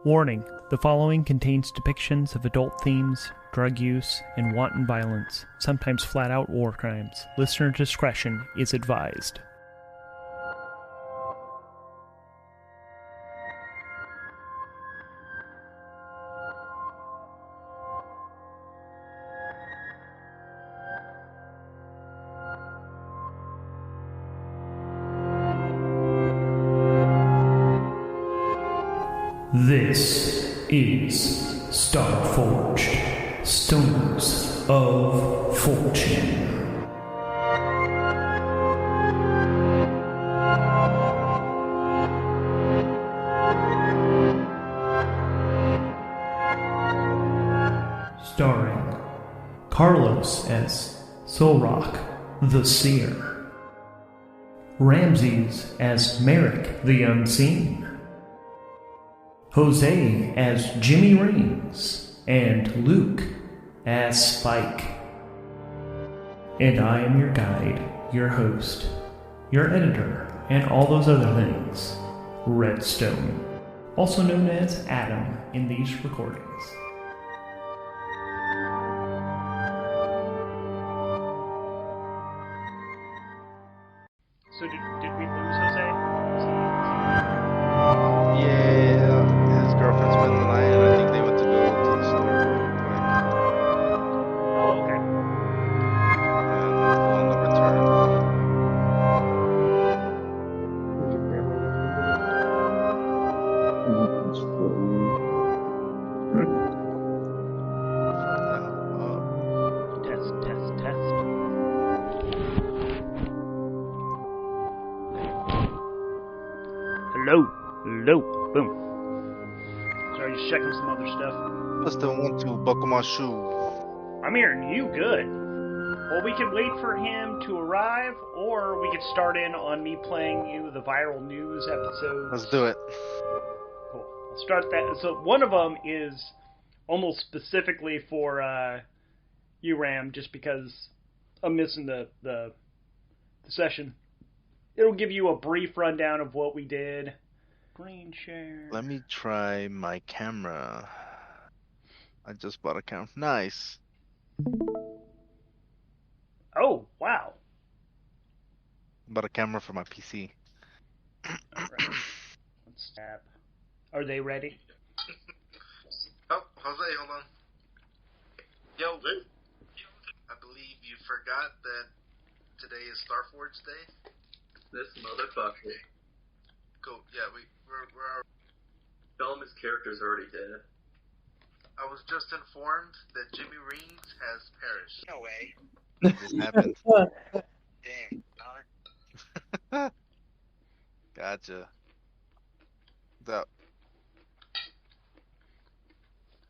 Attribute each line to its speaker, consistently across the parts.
Speaker 1: Warning, the following contains depictions of adult themes, drug use, and wanton violence, sometimes flat-out war crimes. Listener discretion is advised. This is Starforged, Stones of Fortune. Starring Carlos as Solrock, the Seer, Ramses as Merrick, the Unseen, Jose as Jimmy Rings, and Luke as Spike. And I am your guide, your host, your editor, and all those other things, Redstone, also known as Adam in these recordings. So did we lose Jose?
Speaker 2: Yeah, his girlfriend spent the night, and I think they went to go to the store real
Speaker 1: Oh, okay.
Speaker 2: quick. And on the return.
Speaker 1: Test. Hello. Boom. Sorry, just checking some other stuff.
Speaker 2: I still want to buckle my shoe.
Speaker 1: I'm hearing you good. Well, we could wait for him to arrive, or we could start in on me playing you the viral news episodes.
Speaker 2: Let's do it.
Speaker 1: Cool. I'll start that. So one of them is almost specifically for you, Ram, just because I'm missing the session. It'll give you a brief rundown of what we did. Green share.
Speaker 2: Let me try my camera. I just bought a camera. Nice.
Speaker 1: Oh, wow.
Speaker 2: Bought a camera for my PC.
Speaker 1: All right. Let's tap. Are they ready?
Speaker 3: Oh, Jose, hold on. Yo, I believe you forgot that today is Starforged Day.
Speaker 4: This motherfucker.
Speaker 3: Cool. Yeah, we're
Speaker 4: Tell him his character's already dead.
Speaker 3: I was just informed that Jimmy Rings has perished.
Speaker 5: No way.
Speaker 2: It just happened.
Speaker 5: Damn. Dog.
Speaker 2: Gotcha. So,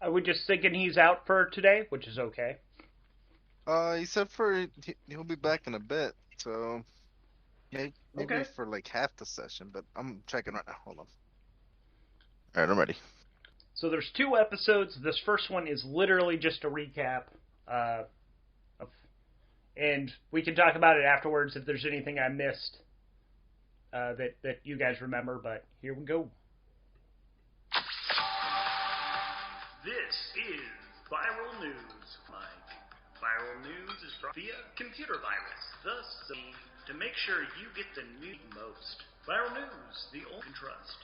Speaker 1: I was just thinking he's out for today, which is okay.
Speaker 2: he said he'll be back in a bit, so maybe
Speaker 1: Okay.
Speaker 2: for like half the session, but I'm checking right now. Hold on. All right, I'm ready.
Speaker 1: So there's 2 episodes. This first one is literally just a recap. And we can talk about it afterwards if there's anything I missed that you guys remember, but here we go. This is Viral News, Mike. Viral News is brought via computer virus, thus to make sure you get the news most. Viral News, the only trust.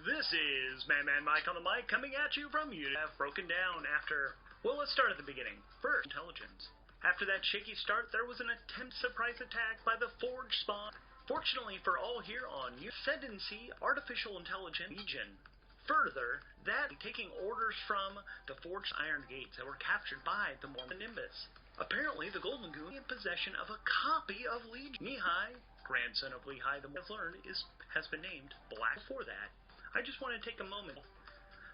Speaker 1: This is Man Mike on the mic coming at you from you have broken down after... Well, let's start at the beginning. First, intelligence. After that shaky start, there was an attempt surprise attack by the Forge spawn. Fortunately for all here on Ascendancy Artificial Intelligence Legion. Further, that taking orders from the Forged Iron Gates that were captured by the Mormon Nimbus. Apparently, the Golden Goon in possession of a copy of Legion. Mihai, grandson of Lehi, the has learned, has been named Black. Before that, I just want to take a moment,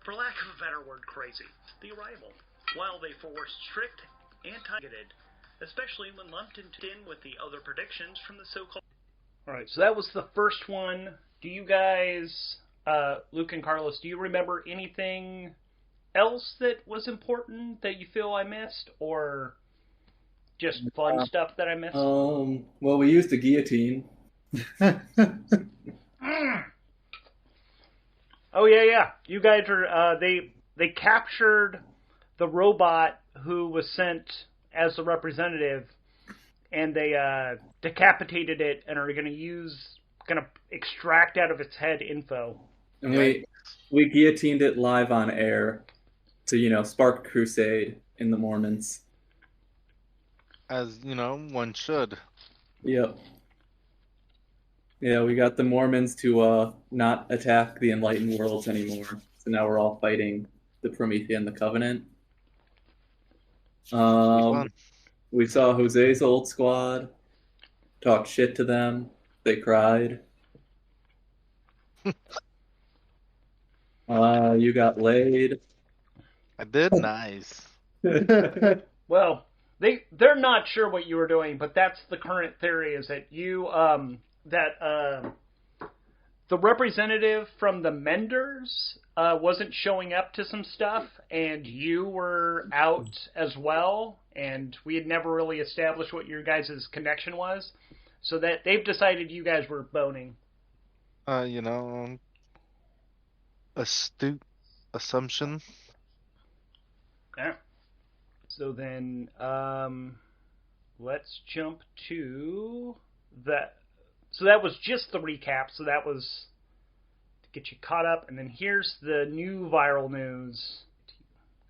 Speaker 1: for lack of a better word, crazy. The arrival. While they forced strict anti-targeted, especially when lumped in with the other predictions from the so-called... Alright, so that was the first one. Do you guys, Luke and Carlos, do you remember anything else that was important that you feel I missed, or just fun stuff that I missed?
Speaker 6: Well, we used the guillotine.
Speaker 1: Oh yeah. You guys are they captured the robot who was sent as the representative, and they decapitated it and are gonna extract out of its head info.
Speaker 7: And we guillotined it live on air to, spark a crusade in the Mormons.
Speaker 2: As one should.
Speaker 7: Yep. Yeah, we got the Mormons to not attack the enlightened worlds anymore. So now we're all fighting the Promethean and the Covenant. We saw Jose's old squad, talked shit to them, they cried. You got laid.
Speaker 2: I did. Nice.
Speaker 1: Well, they're not sure what you were doing, but that's the current theory, is that you the representative from the Menders wasn't showing up to some stuff, and you were out as well, and we had never really established what your guys' connection was, so that they've decided you guys were boning.
Speaker 2: Astute assumption.
Speaker 1: Okay. So then, let's jump to that. So that was just the recap. So that was to get you caught up. And then here's the new viral news.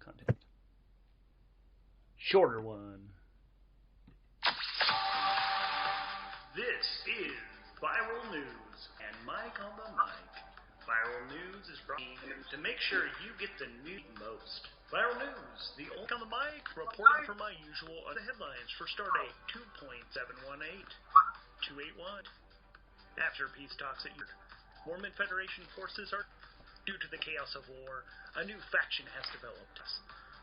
Speaker 1: Content. Shorter one. This is Viral News and Mike on the mic. Viral News is brought to make sure you get the news most. Viral News, the old on the mic, reporting from my usual the headlines for Stardate 2.718, 281. After peace talks at Europe, Mormon Federation forces are due to the chaos of war. A new faction has developed.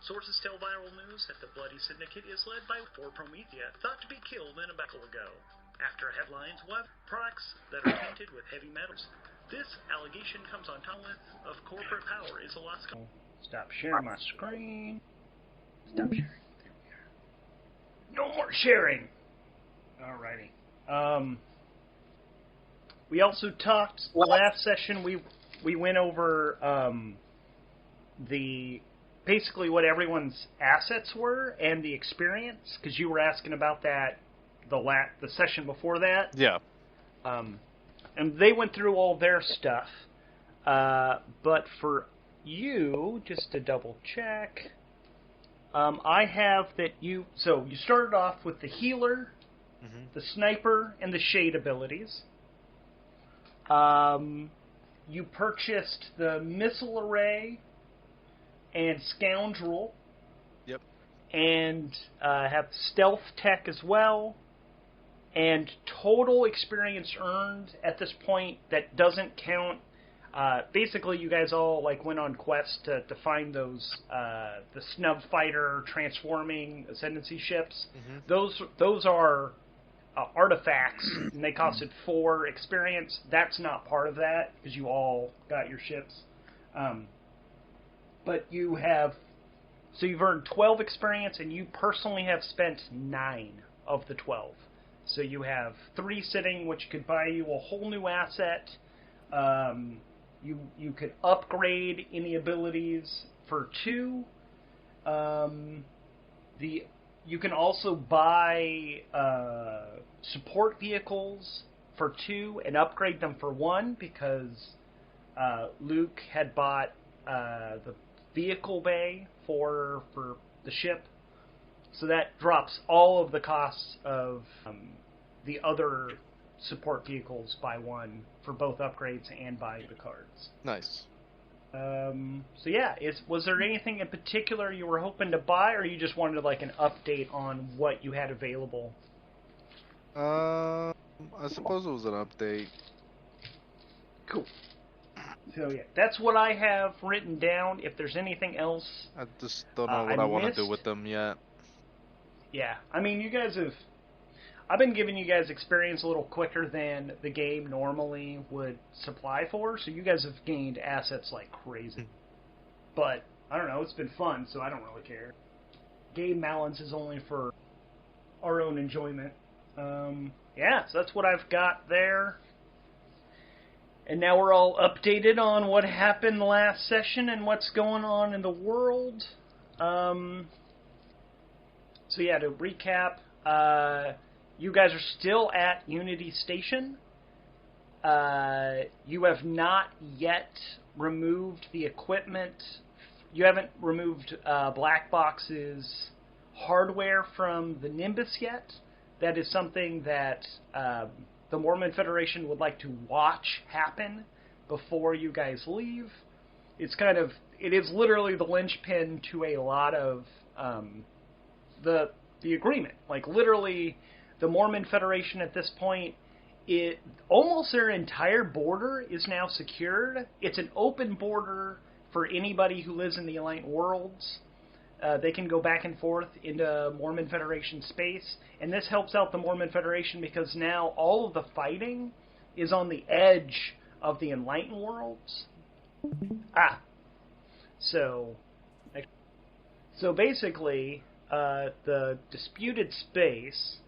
Speaker 1: Sources tell Viral News that the Bloody Syndicate is led by 4 Promethea, thought to be killed in a battle ago. After headlines, weapon products that are tainted with heavy metals. This allegation comes on top of corporate power is Alaska. Stop sharing my screen. Stop sharing. There we are. No more sharing. Alrighty. We also talked last session. We went over basically what everyone's assets were and the experience, because you were asking about that the session before that.
Speaker 2: Yeah.
Speaker 1: And they went through all their stuff. But for you, just to double check, I have that you started off with the healer, the sniper, and the shade abilities. You purchased the missile array and scoundrel.
Speaker 2: Yep. And
Speaker 1: have stealth tech as well. And total experience earned at this point that doesn't count. Basically, you guys all went on quests to find those the snub fighter transforming ascendancy ships. Those are artifacts, and they costed 4 experience. That's not part of that because you all got your ships. But you've earned 12 experience, and you personally have spent 9 of the 12. So you have 3 sitting, which could buy you a whole new asset. You could upgrade any abilities for 2. You can also buy support vehicles for 2 and upgrade them for 1 because Luke had bought the vehicle bay for the ship. So that drops all of the costs of the other support vehicles by 1 for both upgrades and by the cards.
Speaker 2: Nice.
Speaker 1: So yeah, was there anything in particular you were hoping to buy, or you just wanted an update on what you had available?
Speaker 2: I suppose it was an update.
Speaker 1: Cool. So yeah, that's what I have written down. If there's anything else,
Speaker 2: I just don't know what I want to do with them yet.
Speaker 1: Yeah, I mean, you guys I've been giving you guys experience a little quicker than the game normally would supply for, so you guys have gained assets like crazy. But, I don't know, it's been fun, so I don't really care. Game balance is only for our own enjoyment. Yeah, so that's what I've got there. And now we're all updated on what happened last session and what's going on in the world. So yeah, to recap, you guys are still at Unity Station. You have not yet removed the equipment. You haven't removed Black Box's hardware from the Nimbus yet. That is something that the Mormon Federation would like to watch happen before you guys leave. It is literally the linchpin to a lot of the agreement. Like, literally, the Mormon Federation at this point, almost their entire border is now secured. It's an open border for anybody who lives in the Enlightened Worlds. They can go back and forth into Mormon Federation space, and this helps out the Mormon Federation because now all of the fighting is on the edge of the Enlightened Worlds. So basically, the disputed space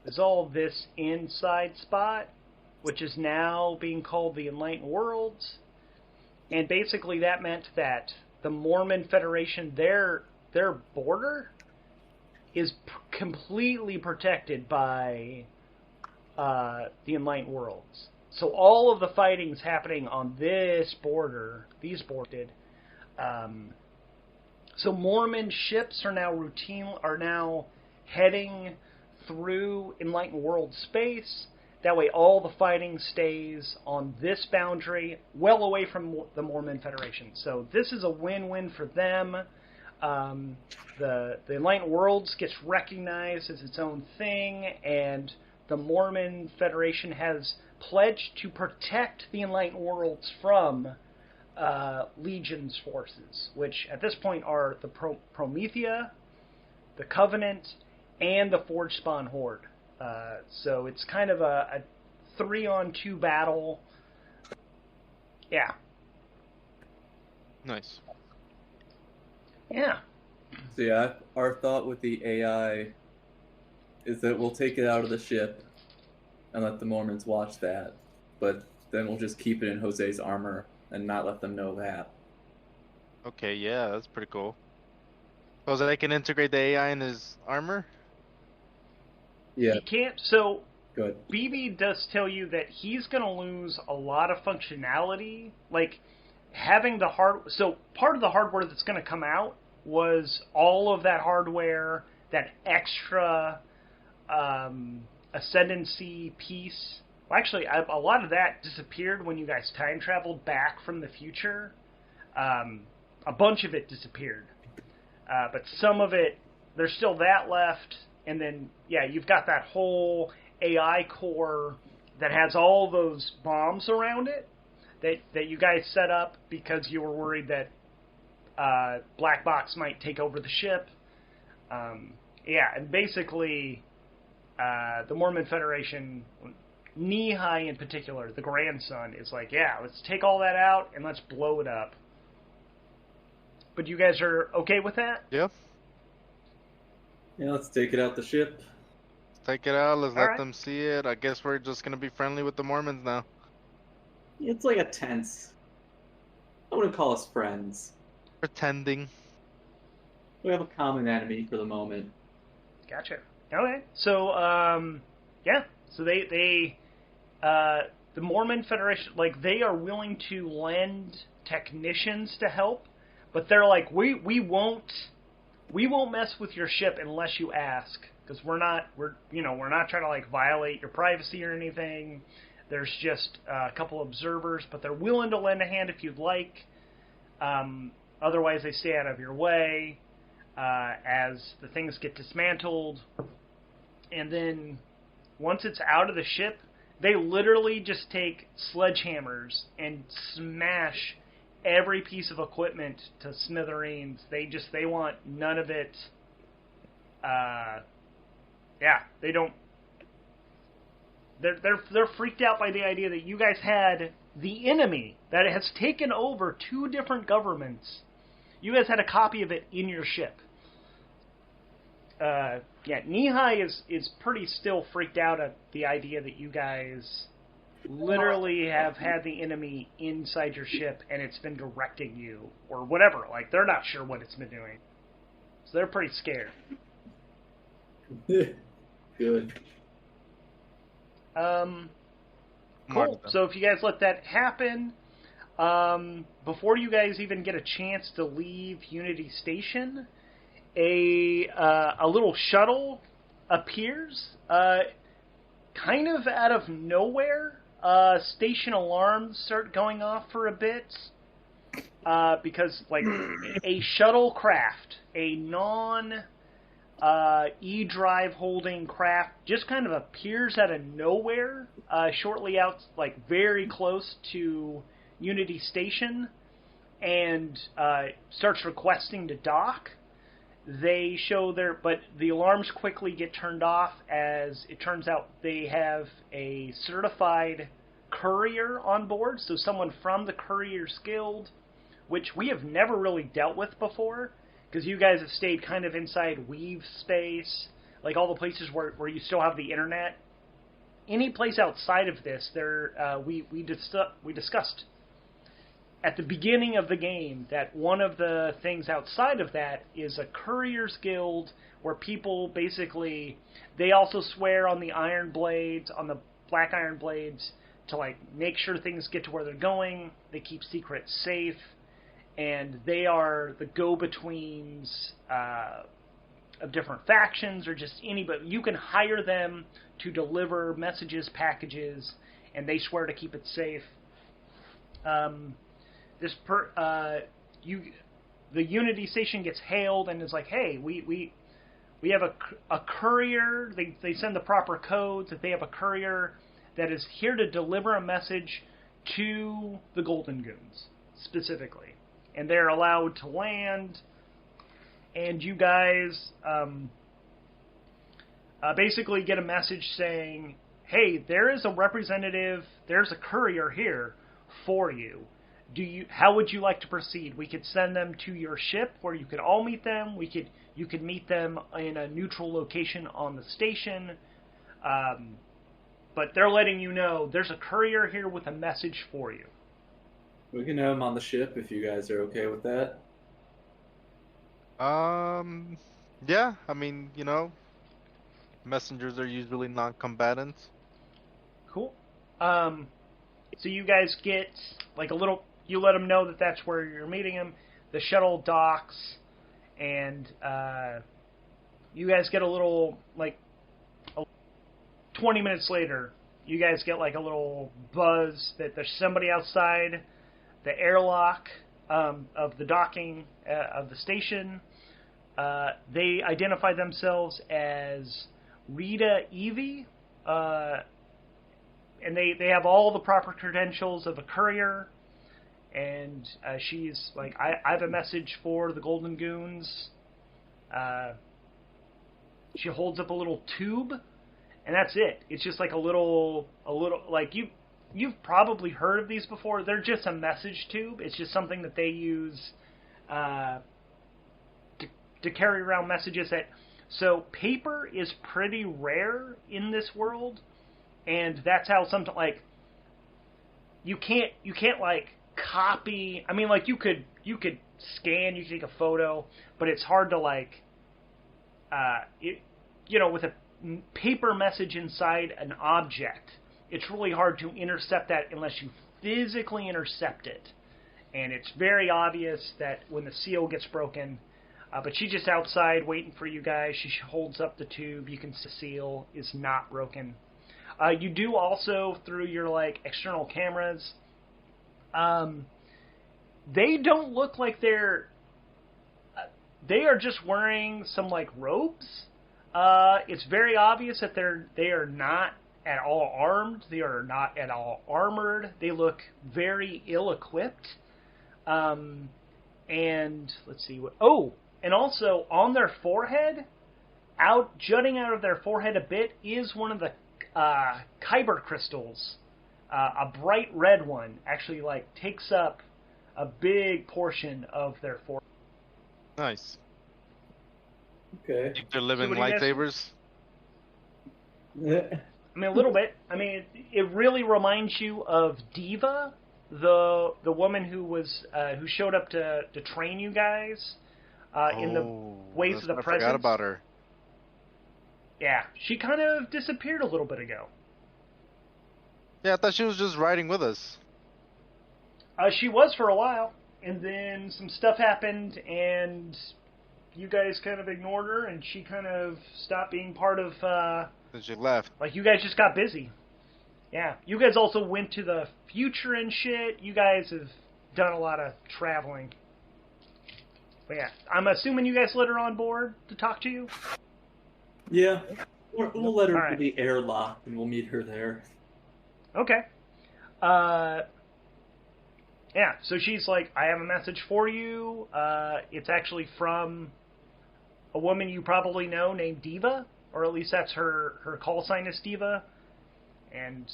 Speaker 1: is all this inside spot, which is now being called the Enlightened Worlds, and basically that meant that the Mormon Federation, their border is completely protected by the Enlightened Worlds. So all of the fighting's happening on this border, so Mormon ships are now heading through Enlightened World space. That way all the fighting stays on this boundary, well away from the Mormon Federation. So this is a win-win for them. The Enlightened Worlds gets recognized as its own thing, and the Mormon Federation has pledged to protect the Enlightened Worlds from Legion's forces, which at this point are the Promethea, the Covenant, and the Forge Spawn Horde. So it's kind of a 3-on-2 battle. Yeah.
Speaker 2: Nice.
Speaker 1: Yeah.
Speaker 7: So yeah, our thought with the AI is that we'll take it out of the ship and let the Mormons watch that, but then we'll just keep it in Jose's armor and not let them know that.
Speaker 2: Okay, yeah, that's pretty cool. So they can integrate the AI in his armor?
Speaker 7: Yeah,
Speaker 1: He can't, so
Speaker 7: good.
Speaker 1: BB does tell you that he's going to lose a lot of functionality, like having the so part of the hardware that's going to come out was all of that hardware, that extra ascendancy piece. Well, actually, a lot of that disappeared when you guys time traveled back from the future. A bunch of it disappeared. But some of it, there's still that left. And then, yeah, you've got that whole AI core that has all those bombs around it that you guys set up because you were worried that Black Box might take over the ship. Yeah, and basically, the Mormon Federation, Nehi in particular, the grandson, is like, yeah, let's take all that out and let's blow it up. But you guys are okay with that?
Speaker 2: Yep.
Speaker 7: Yeah, let's take it out the ship.
Speaker 2: Take it out, let's let
Speaker 1: Alright.
Speaker 2: them see it. I guess we're just gonna be friendly with the Mormons now.
Speaker 7: It's like a tense. I wouldn't call us friends.
Speaker 2: Pretending.
Speaker 7: We have a common enemy for the moment.
Speaker 1: Gotcha. Okay. So, yeah. So the Mormon Federation, like, they are willing to lend technicians to help, but they're like, we won't mess with your ship unless you ask, because we're not trying to like violate your privacy or anything. There's just a couple observers, but they're willing to lend a hand if you'd like. Otherwise, they stay out of your way as the things get dismantled. And then once it's out of the ship, they literally just take sledgehammers and smash every piece of equipment to smithereens. They want none of it. Yeah, they don't. They're freaked out by the idea that you guys had the enemy that has taken over 2 different governments. You guys had a copy of it in your ship. Yeah, Nehi is pretty still freaked out at the idea that you guys literally have had the enemy inside your ship and it's been directing you or whatever. Like, they're not sure what it's been doing. So they're pretty scared.
Speaker 7: Good.
Speaker 1: Cool. So if you guys let that happen, before you guys even get a chance to leave Unity Station, a little shuttle appears, kind of out of nowhere. Station alarms start going off for a bit, because like a shuttlecraft, a non E-drive holding craft, just kind of appears out of nowhere, shortly out, like very close to Unity Station, and starts requesting to dock. They show but the alarms quickly get turned off as it turns out they have a certified courier on board, so someone from the Couriers Guild, which we have never really dealt with before, because you guys have stayed kind of inside Weave space, like all the places where you still have the internet. Any place outside of this, we discussed at the beginning of the game that one of the things outside of that is a Couriers Guild where people basically, they also swear on the iron blades, on the black iron blades, to like make sure things get to where they're going. They keep secrets safe, and they are the go-betweens of different factions or just anybody. You can hire them to deliver messages, packages, and they swear to keep it safe. The Unity Station gets hailed and is like, hey, we have a courier. They send the proper codes that they have a courier that is here to deliver a message to the Golden Goons specifically, and they're allowed to land. And you guys basically get a message saying, hey, there is a representative, there's a courier here for you. How would you like to proceed? We could send them to your ship where you could all meet them. You could meet them in a neutral location on the station. But they're letting you know there's a courier here with a message for you.
Speaker 7: We can have them on the ship if you guys are okay with that.
Speaker 2: Yeah, I mean, messengers are usually non-combatants.
Speaker 1: Cool. So you guys get like a little. You let them know that that's where you're meeting them. The shuttle docks, and you guys get a little, 20 minutes later, you guys get like a little buzz that there's somebody outside the airlock of the docking of the station. They identify themselves as Rita Evie, and they have all the proper credentials of a courier. And she's like, I have a message for the Golden Goons. She holds up a little tube, and that's it. It's just like a little like you've probably heard of these before. They're just a message tube. It's just something that they use to carry around messages. So paper is pretty rare in this world, and that's how sometimes like you can't like copy. I mean, like you could scan, you could take a photo, but it's hard to like with a paper message inside an object, it's really hard to intercept that unless you physically intercept it. And it's very obvious that when the seal gets broken, but she's just outside waiting for you guys. She holds up the tube. You can see the seal is not broken. You do also, through your like external cameras, they don't look like they are just wearing some like robes. It's very obvious that they are not at all armed. They are not at all armored. They look very ill-equipped. And let's see what. Oh, and also on their forehead, jutting out of their forehead a bit, is one of the kyber crystals. A bright red one actually like takes up a big portion of their forehead.
Speaker 2: Nice.
Speaker 7: Okay.
Speaker 2: Think they're living
Speaker 1: So what do you guys-
Speaker 2: lightsabers?
Speaker 1: I mean, a little bit. I mean, it really reminds you of Diva, the woman who showed up to train you guys in the ways of the presence.
Speaker 2: I forgot about her.
Speaker 1: Yeah, she kind of disappeared a little bit ago.
Speaker 2: Yeah, I thought she was just riding with us.
Speaker 1: She was for a while, and then some stuff happened, and you guys kind of ignored her, and she kind of stopped being part of...
Speaker 2: Then she left.
Speaker 1: Like, you guys just got busy. Yeah, you guys also went to the future and shit. You guys have done a lot of traveling. But yeah, I'm assuming you guys let her on board to talk to you?
Speaker 7: Yeah, we'll let her
Speaker 1: All right.
Speaker 7: be airlocked, and we'll meet her there.
Speaker 1: Okay. Yeah, so she's like, I have a message for you. It's actually from a woman you probably know named Diva, or at least that's her call sign is Diva. And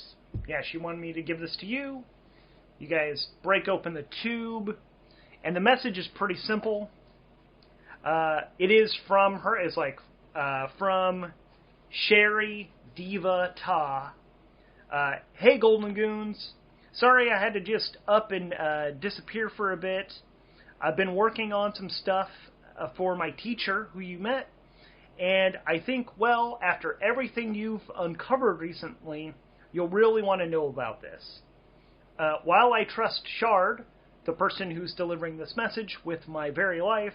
Speaker 1: yeah, she wanted me to give this to you. You guys break open the tube, and the message is pretty simple. It is from her. It's like from Sherry Diva Ta. Hey, Golden Goons. Sorry I had to just up and disappear for a bit. I've been working on some stuff for my teacher, who you met, and I think, well, after everything you've uncovered recently, you'll really want to know about this. While I trust Shard, the person who's delivering this message, with my very life,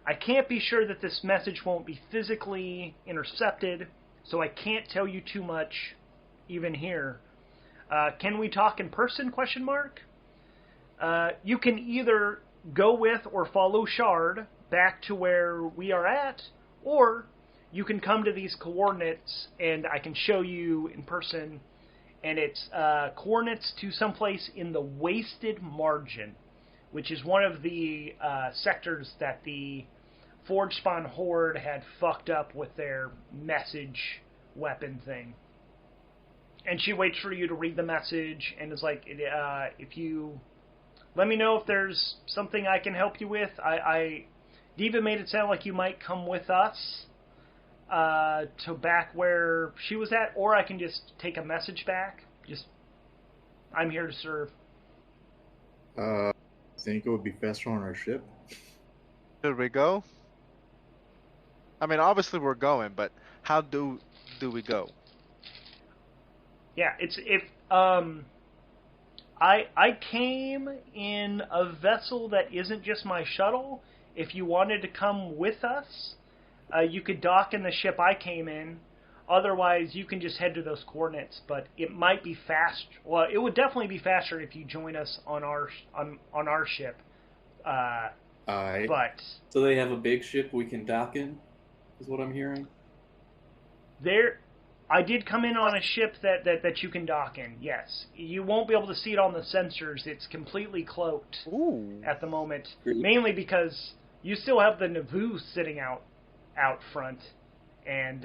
Speaker 1: I can't be sure that this message won't be physically intercepted, so I can't tell you too much, even here. Can we talk in person, ? You can either go with or follow Shard back to where we are at, or you can come to these coordinates and I can show you in person, and it's coordinates to someplace in the Wasted Margin, which is one of the sectors that the Forge Spawn Horde had fucked up with their message weapon thing. And she waits for you to read the message and is like, if you let me know if there's something I can help you with. Diva made it sound like you might come with us to back where she was at, or I can just take a message back. I'm here to serve.
Speaker 8: I think it would be faster on our ship.
Speaker 2: Should we go? I mean, obviously we're going, but how do we go?
Speaker 1: Yeah, I came in a vessel that isn't just my shuttle. If you wanted to come with us, you could dock in the ship I came in. Otherwise, you can just head to those coordinates. But it might be fast. Well, it would definitely be faster if you join us on our ship. But
Speaker 7: So they have a big ship we can dock in, is what I'm hearing?
Speaker 1: I did come in on a ship that you can dock in, yes. You won't be able to see it on the sensors. It's completely cloaked at the moment. Mainly because you still have the Navoo sitting out front. And,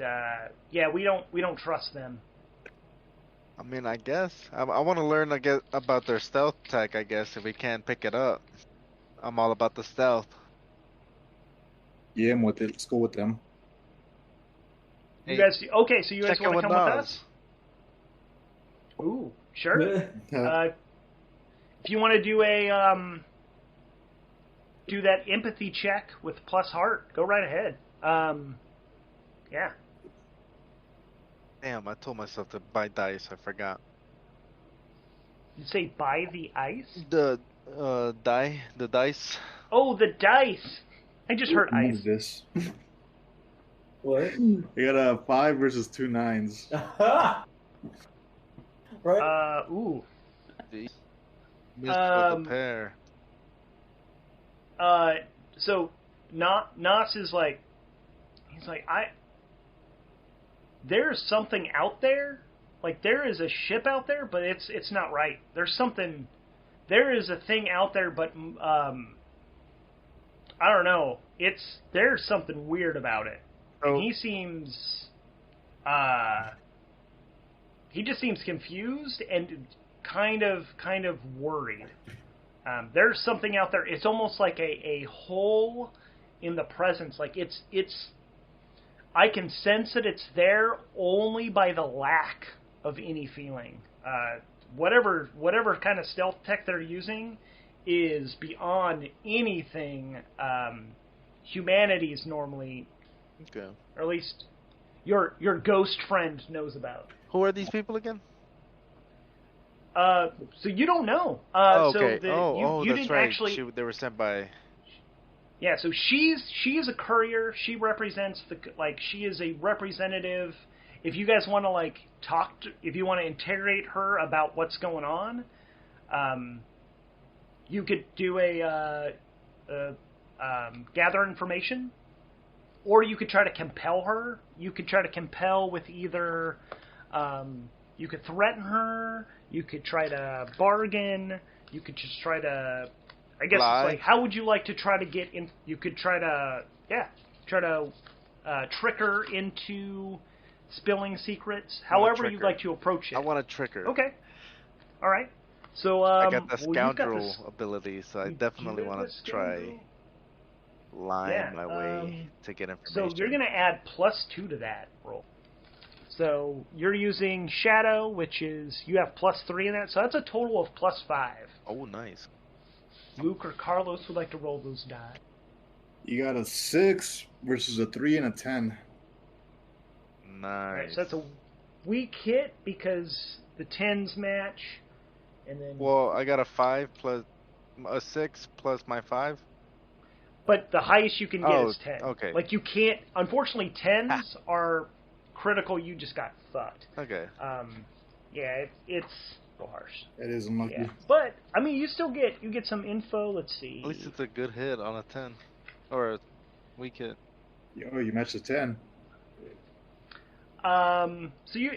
Speaker 1: yeah, we don't trust them.
Speaker 2: I mean, I guess. I want to learn about their stealth tech, I guess, if we can pick it up. I'm all about the stealth.
Speaker 8: Yeah, I'm with it. Let's go with them.
Speaker 1: You guys, okay, so you guys want to come with us? Ooh, sure. If you want to do do that empathy check with plus heart, go right ahead. Yeah.
Speaker 2: Damn, I told myself to buy dice. I forgot.
Speaker 1: You say buy the ice?
Speaker 2: The dice.
Speaker 1: Oh, the dice. I just heard
Speaker 8: Move
Speaker 1: ice.
Speaker 8: this.
Speaker 7: What?
Speaker 8: We got a 5 versus 2 9s.
Speaker 7: Right?
Speaker 1: Ooh.
Speaker 2: Missed with the pair.
Speaker 1: So Nas is like, he's like, there's something out there. Like, there is a ship out there, but it's not right. There is a thing out there, but I don't know. There's something weird about it. And he seems, he just seems confused and kind of worried. There's something out there. It's almost like a hole in the presence. Like it's I can sense that it's there only by the lack of any feeling. Whatever kind of stealth tech they're using is beyond anything humanity's normally,
Speaker 2: Okay.
Speaker 1: or at least your ghost friend knows about.
Speaker 2: Who are these people again?
Speaker 1: So you don't know.
Speaker 2: Okay.
Speaker 1: So you
Speaker 2: that's
Speaker 1: didn't
Speaker 2: right.
Speaker 1: actually.
Speaker 2: They were sent by.
Speaker 1: Yeah, so she is a courier. She represents she is a representative. If you guys want to if you want to interrogate her about what's going on, you could do gather information, or you could try to compel her. You could try to compel with either, you could threaten her. You could try to bargain. You could just try to. I guess
Speaker 2: Lie.
Speaker 1: it's like, how would you like to try to get in? You could try to, trick her into spilling secrets. However you'd like to approach it.
Speaker 2: I want to trick her.
Speaker 1: Okay. All right. So
Speaker 2: I got the
Speaker 1: well, you've got
Speaker 2: scoundrel
Speaker 1: this-
Speaker 2: ability, so I
Speaker 1: you
Speaker 2: definitely
Speaker 1: do have
Speaker 2: want
Speaker 1: the
Speaker 2: to try
Speaker 1: scoundrel.
Speaker 2: lying my way to get
Speaker 1: So
Speaker 2: information.
Speaker 1: you're going to add +2 to that roll. So you're using Shadow, which is, you have +3 in that, so that's a total of +5.
Speaker 2: Oh, nice.
Speaker 1: Luke or Carlos would like to roll those die.
Speaker 8: You got a 6 versus a 3 and a 10.
Speaker 2: Nice.
Speaker 1: Right, so that's a weak hit because the 10s match, and then.
Speaker 2: Well, I got a 5 plus a 6 plus my 5.
Speaker 1: But the highest you can get is 10.
Speaker 2: Okay.
Speaker 1: Like you can't. Unfortunately, 10s are critical. You just got fucked.
Speaker 2: Okay.
Speaker 1: Yeah, it's a little harsh.
Speaker 8: That is unlucky.
Speaker 1: Yeah, but I mean, you still get some info. Let's see.
Speaker 2: At least it's a good hit on a 10 or a weak hit.
Speaker 8: Yo, you matched a 10.
Speaker 1: So you.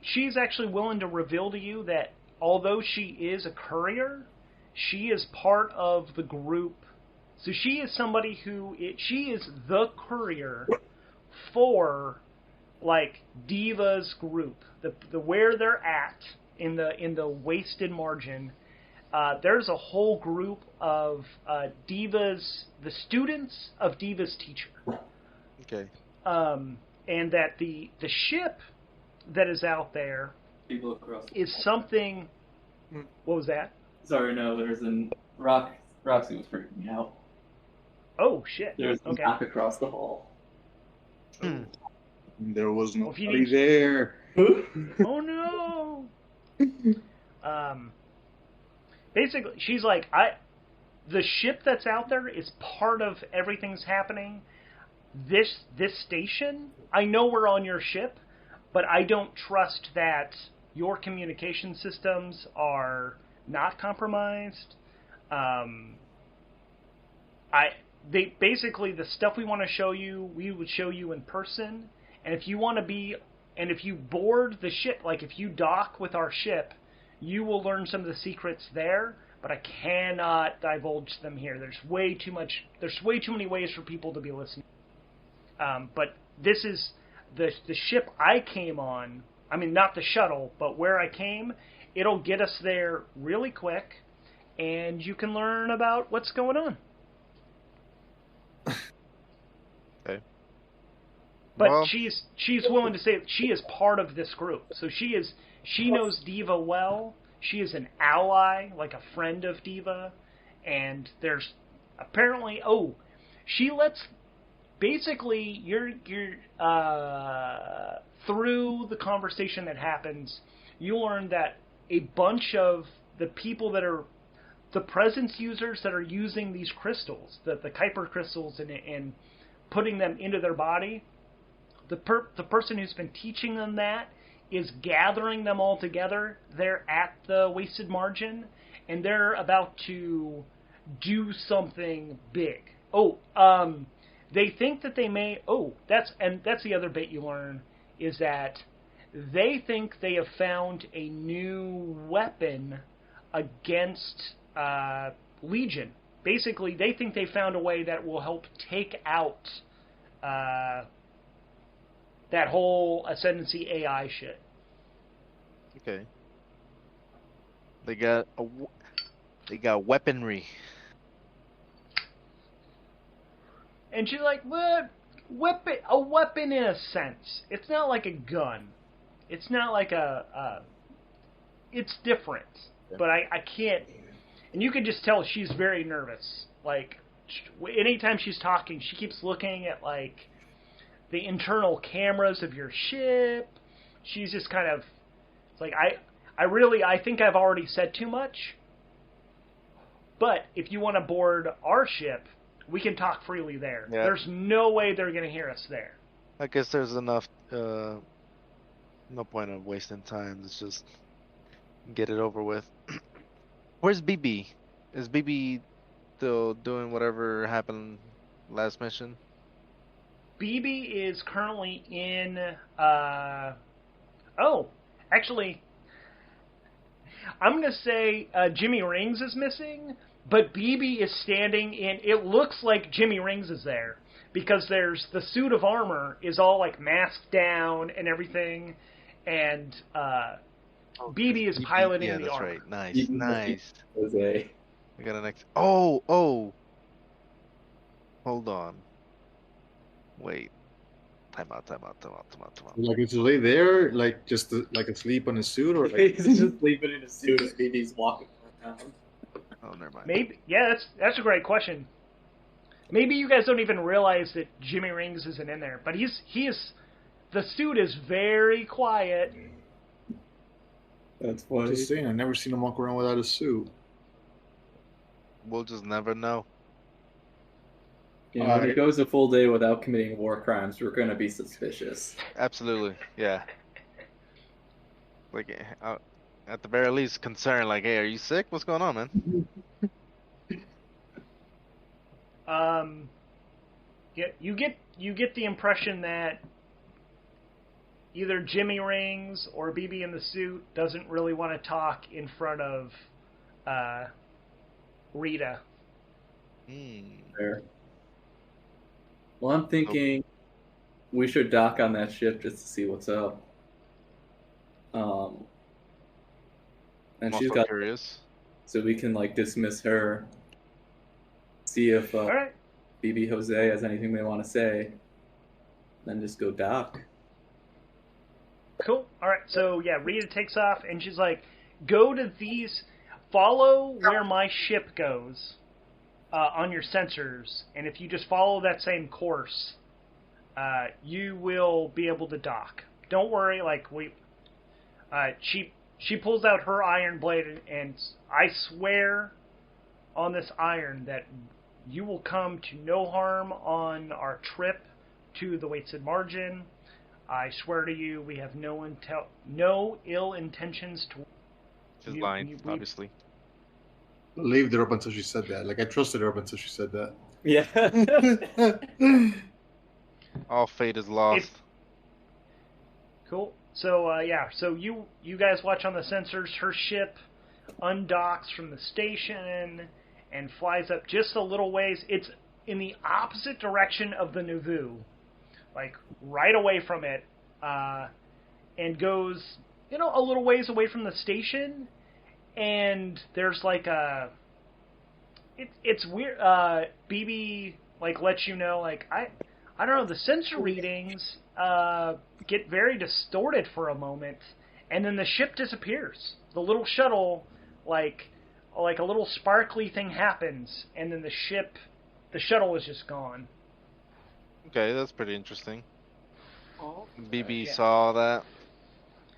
Speaker 1: She's actually willing to reveal to you that although she is a courier, she is part of the group. So she is somebody she is the courier for Diva's group, the where they're at in the wasted margin. There's a whole group of the students of Diva's teacher.
Speaker 2: Okay.
Speaker 1: And that the ship that is out there
Speaker 7: People across.
Speaker 1: is something. What was that?
Speaker 7: Sorry, no. There's an Roxy was freaking me out.
Speaker 1: Oh shit.
Speaker 7: There's a
Speaker 1: Okay.
Speaker 7: knock across the hall.
Speaker 8: There was
Speaker 1: Well, if you
Speaker 8: nobody
Speaker 1: need-
Speaker 8: there.
Speaker 1: Oh no. Basically, she's like, the ship that's out there is part of everything's happening. This station, I know we're on your ship, but I don't trust that your communication systems are not compromised. Basically the stuff we want to show you, we would show you in person. And if you board the ship, if you dock with our ship, you will learn some of the secrets there, but I cannot divulge them here. There's way too many ways for people to be listening. But this is the ship I came on. I mean, not the shuttle, but where I came. It'll get us there really quick, and you can learn about what's going on.
Speaker 2: Okay.
Speaker 1: But
Speaker 2: Well-
Speaker 1: she's willing to say that she is part of this group. So she knows Diva well. She is an ally, like a friend of Diva. And there's apparently she lets basically you're through the conversation that happens, you learn that a bunch of the people that are the presence users that are using these crystals, the Kuiper crystals, and putting them into their body, the person who's been teaching them that is gathering them all together. They're at the wasted margin, and they're about to do something big. They think that they may. That's the other bit you learn, is that they think they have found a new weapon against Legion. Basically, they think they found a way that will help take out that whole Ascendancy AI shit.
Speaker 2: Okay. They got weaponry.
Speaker 9: And she's like, "What? Weapon? A weapon in a sense. It's not like a gun. It's not like it's different. But I can't." And you can just tell she's very nervous. Like, anytime she's talking, she keeps looking at, like, the internal cameras of your ship. She's just kind of, it's like, I think I've already said too much. But if you want to board our ship, we can talk freely there.
Speaker 2: Yeah.
Speaker 9: There's no way they're going to hear us there.
Speaker 2: I guess there's enough. No point of wasting time. Let's just get it over with. Where's BB? Is BB still doing whatever happened last mission?
Speaker 9: BB is currently in. Actually, I'm gonna say Jimmy Rings is missing, but BB is standing in. It looks like Jimmy Rings is there because there's the suit of armor is all like masked down and everything, and BB is piloting the
Speaker 2: that's
Speaker 9: armor.
Speaker 2: right. Nice, nice.
Speaker 7: Jose.
Speaker 2: We got an X. Oh. Hold on. Wait. Time out.
Speaker 8: Like, is Jose there, like, just like asleep on his suit, or like?
Speaker 7: He's just sleeping in his suit and BB's walking around.
Speaker 2: Oh, never mind.
Speaker 9: Maybe, yeah, that's a great question. Maybe you guys don't even realize that Jimmy Rings isn't in there, but he is. The suit is very quiet.
Speaker 7: That's funny.
Speaker 8: Just saying, I've never seen him walk around without a suit.
Speaker 2: We'll just never know.
Speaker 7: You know, when he goes a full day without committing war crimes, we're gonna be suspicious.
Speaker 2: Absolutely, yeah. Like, at the very least, concerned. Like, hey, are you sick? What's going on, man?
Speaker 9: Yeah, you get the impression that either Jimmy Rings or BB in the suit doesn't really want to talk in front of Rita.
Speaker 7: Fair. Well, I'm thinking we should dock on that ship just to see what's up. And
Speaker 2: I'm
Speaker 7: she's
Speaker 2: also
Speaker 7: got
Speaker 2: curious.
Speaker 7: so we can like dismiss her. See if
Speaker 9: All right.
Speaker 7: BB Jose has anything they want to say. Then just go dock.
Speaker 9: Cool. All right. So yeah, Rita takes off and she's like, "Go to these. Follow where my ship goes on your sensors, and if you just follow that same course, you will be able to dock. Don't worry. Like she pulls out her iron blade, and I swear on this iron that you will come to no harm on our trip to the Waitsid Margin. I swear to you, we have no ill intentions to."
Speaker 2: She's lying, obviously.
Speaker 8: Believed her up until she said that. Like, I trusted her up until she said that.
Speaker 7: Yeah.
Speaker 2: All fate is lost.
Speaker 9: Cool. So yeah, so you guys watch on the sensors. Her ship undocks from the station and flies up just a little ways. It's in the opposite direction of the Nauvoo, like right away from it, and goes a little ways away from the station. And there's like it's weird. BB like lets you know, like I don't know, the sensor readings get very distorted for a moment, and then the ship disappears. The little shuttle, like a little sparkly thing happens, and then the shuttle is just gone.
Speaker 2: Okay, that's pretty interesting. BB
Speaker 9: Yeah.
Speaker 2: saw that.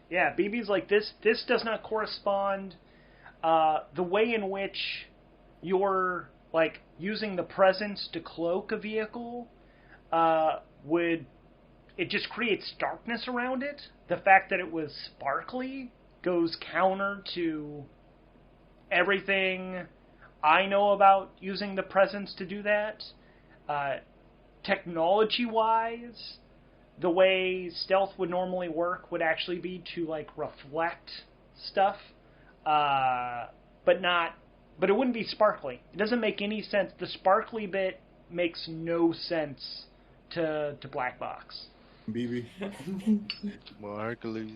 Speaker 9: Yeah, BB's like, this does not correspond. The way in which you're like using the presence to cloak a vehicle it just creates darkness around it. The fact that it was sparkly goes counter to everything I know about using the presence to do that. Technology-wise, the way stealth would normally work would actually be to like reflect stuff, but it wouldn't be sparkly. It doesn't make any sense. The sparkly bit makes no sense to Black Box.
Speaker 8: BB.
Speaker 2: Well, Hercules.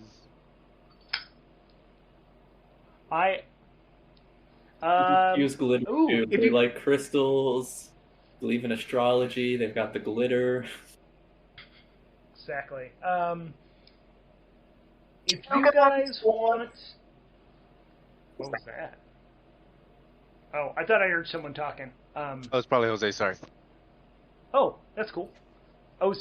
Speaker 7: Use glitter
Speaker 9: ooh,
Speaker 7: too.
Speaker 9: if
Speaker 7: They
Speaker 9: you-
Speaker 7: like crystals. believe in astrology. They've got the glitter.
Speaker 9: Exactly. If you guys want... What was that? Oh, I thought I heard someone talking.
Speaker 2: Oh, it's probably Jose. Sorry.
Speaker 9: Oh, that's cool. If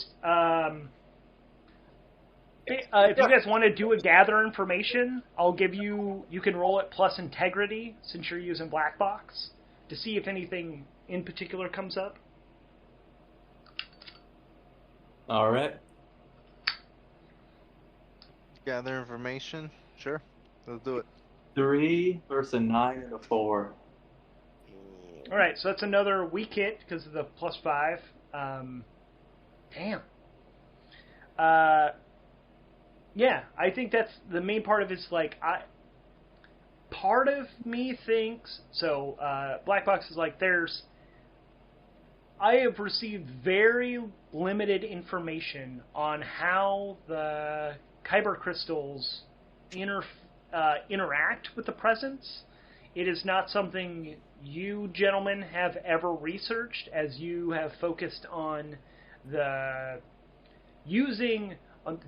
Speaker 9: you guys want to do a gather information, I'll give you... You can roll it plus integrity, since you're using black box, to see if anything in particular comes up.
Speaker 7: All right.
Speaker 2: Gather information. Sure. Let's do it.
Speaker 7: 3 versus a 9 and a 4.
Speaker 9: All right, so that's another weak hit because of the +5. Damn. Yeah, I think that's the main part of it's like part of me thinks so. Black box is like I have received very limited information on how the kyber crystals interact with the presence. It is not something you gentlemen have ever researched, as you have focused on the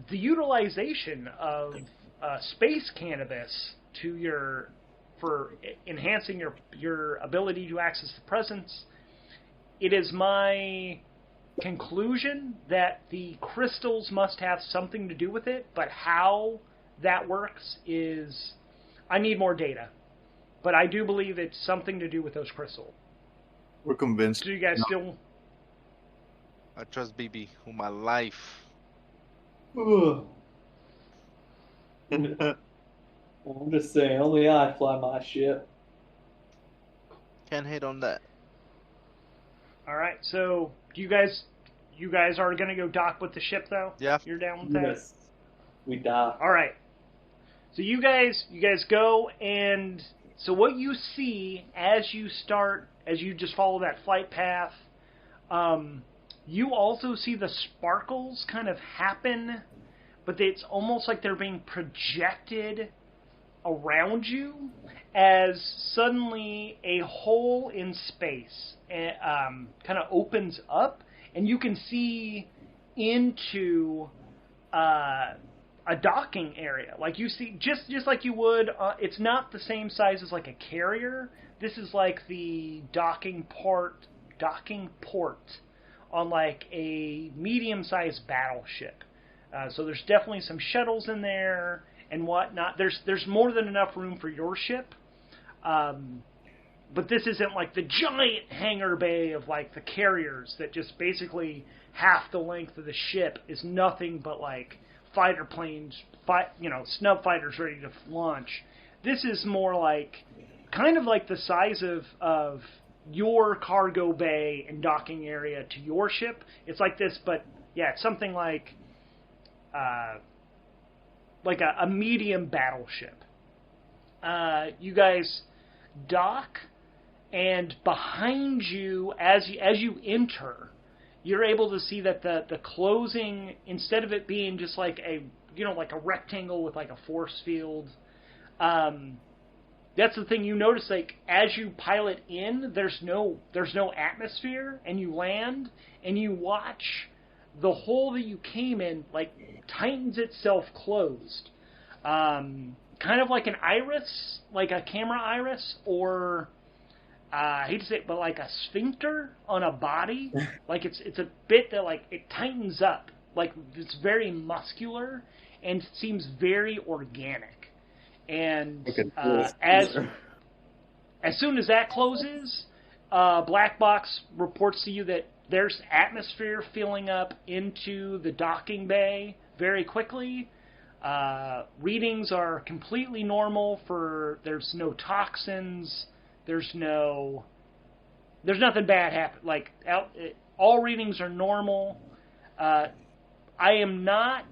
Speaker 9: utilization of space cannabis for enhancing your ability to access the presence. It is my conclusion that the crystals must have something to do with it, but how that works is... I need more data. But I do believe it's something to do with those crystals.
Speaker 8: We're convinced.
Speaker 9: Do you guys still...
Speaker 2: I trust BB with my life.
Speaker 7: I'm just saying, only I fly my ship.
Speaker 2: Can't hate on that.
Speaker 9: All right, so you guys are going to go dock with the ship, though?
Speaker 2: Yeah.
Speaker 9: You're down with that?
Speaker 7: Yes. We die.
Speaker 9: All right. So you guys go, and so what you see as you just follow that flight path, you also see the sparkles kind of happen, but it's almost like they're being projected around you as suddenly a hole in space kind of opens up, and you can see into a docking area. Like you see, just like you would, it's not the same size as like a carrier. This is like the docking port on like a medium-sized battleship. So there's definitely some shuttles in there and whatnot. There's more than enough room for your ship. But this isn't like the giant hangar bay of like the carriers that just basically half the length of the ship is nothing but like fighter planes, snub fighters ready to launch. This is more like kind of like the size of your cargo bay and docking area to your ship. It's like this, but yeah, it's something like a medium battleship. You guys dock, and behind you, as you enter, you're able to see that the closing, instead of it being just like a rectangle with like a force field, that's the thing you notice. Like as you pilot in, there's no atmosphere, and you land and you watch the hole that you came in like tightens itself closed, kind of like an iris, like a camera iris, or I hate to say it, but like a sphincter on a body. Like it's a bit that like it tightens up, like it's very muscular and seems very organic. And as soon as that closes, Black Box reports to you that there's atmosphere filling up into the docking bay very quickly. Readings are completely normal there's no toxins. There's nothing bad happen. Like all readings are normal. I'm not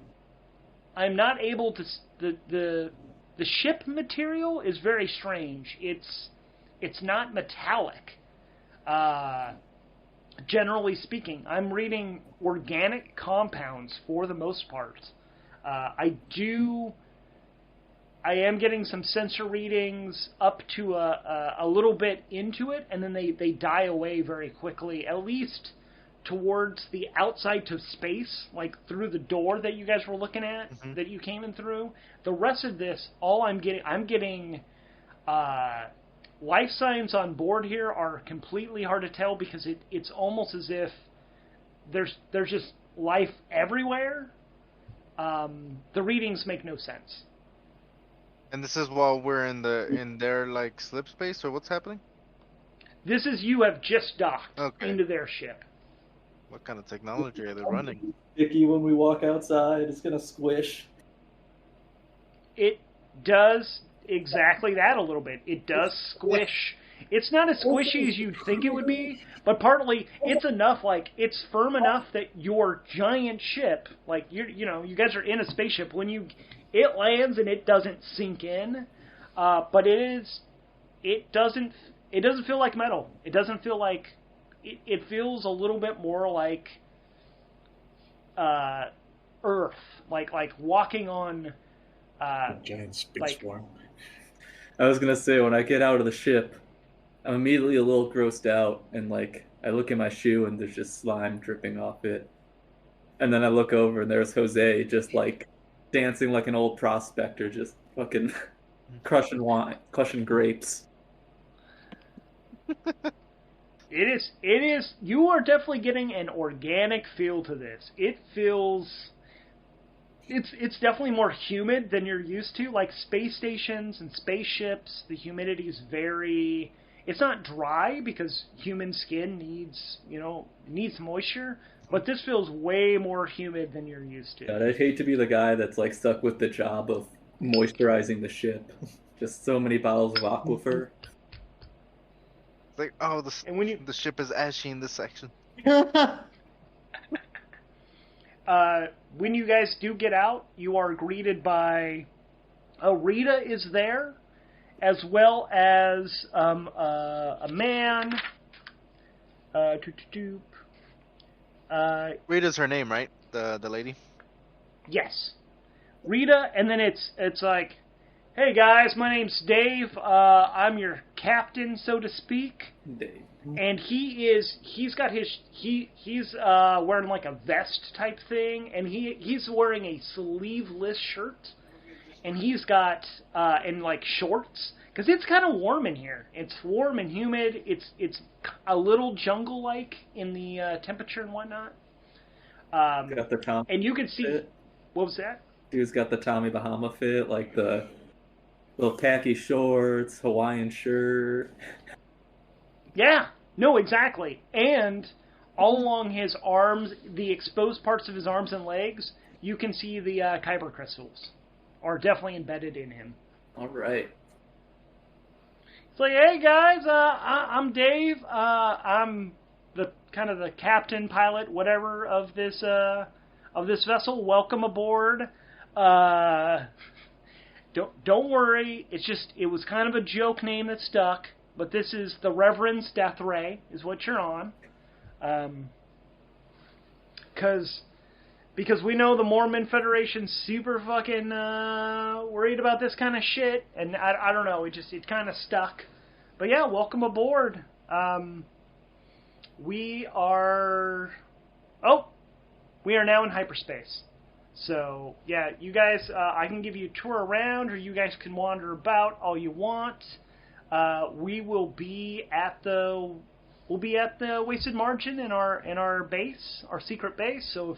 Speaker 9: able to. The ship material is very strange. It's not metallic. Generally speaking, I'm reading organic compounds for the most part. I do I am getting some sensor readings up to a little bit into it, and then they die away very quickly, at least towards the outside to space, like through the door that you guys were looking at, that you came in through. The rest of this, all I'm getting life signs on board here are completely hard to tell because it's almost as if there's just life everywhere. The readings make no sense.
Speaker 2: And this is while we're in their like slip space, or what's happening?
Speaker 9: This is you have just docked
Speaker 2: Okay.
Speaker 9: into their ship.
Speaker 2: What kind of technology are they running?
Speaker 7: Sticky when we walk outside. It's gonna squish.
Speaker 9: It does exactly that a little bit. It does squish. It's not as squishy as you'd think it would be, but partly it's enough, like, it's firm enough that your giant ship, like, you guys are in a spaceship, when it lands and it doesn't sink in, but it doesn't feel like metal. It doesn't feel like, it feels a little bit more like Earth, like walking on
Speaker 8: giant space form.
Speaker 7: I was gonna say, when I get out of the ship, I'm immediately a little grossed out, and like I look at my shoe and there's just slime dripping off it, and then I look over and there's Jose just like dancing like an old prospector, just fucking crushing grapes.
Speaker 9: It is. You are definitely getting an organic feel to this. It feels. It's definitely more humid than you're used to. Like space stations and spaceships, the humidity is very. It's not dry because human skin needs moisture, but this feels way more humid than you're used to.
Speaker 7: God, I'd hate to be the guy that's like stuck with the job of moisturizing the ship. Just so many bottles of Aquifer.
Speaker 2: It's like, oh, the ship is ashy in this section.
Speaker 9: When you guys do get out, you are greeted by Rita is there, as well as a man.
Speaker 2: Rita's her name, right? The lady.
Speaker 9: Yes, Rita, and then it's like, hey guys, my name's Dave. I'm your captain, so to speak.
Speaker 7: Dave.
Speaker 9: And he's wearing like a vest type thing, and he's wearing a sleeveless shirt, and he's got and like shorts, because it's kind of warm in here. It's warm and humid. It's a little jungle like in the temperature and whatnot.
Speaker 7: Got the Tommy
Speaker 9: and you can see
Speaker 7: fit.
Speaker 9: What was that?
Speaker 7: Dude's got the Tommy Bahama fit, like the little khaki shorts, Hawaiian shirt.
Speaker 9: Yeah, no, exactly. And all along his arms, the exposed parts of his arms and legs, you can see the kyber crystals are definitely embedded in him.
Speaker 7: All right.
Speaker 9: It's like, hey guys, I'm Dave. I'm the kind of the captain, pilot, whatever of this vessel. Welcome aboard. Don't worry. It was kind of a joke name that stuck. But this is the Reverend's Death Ray, is what you're on. Because we know the Mormon Federation's super fucking worried about this kind of shit. And I don't know, it kind of stuck. But yeah, welcome aboard. We are now in hyperspace. So, yeah, you guys, I can give you a tour around, or you guys can wander about all you want. We will be at the Wasted Margin in our base, our secret base. So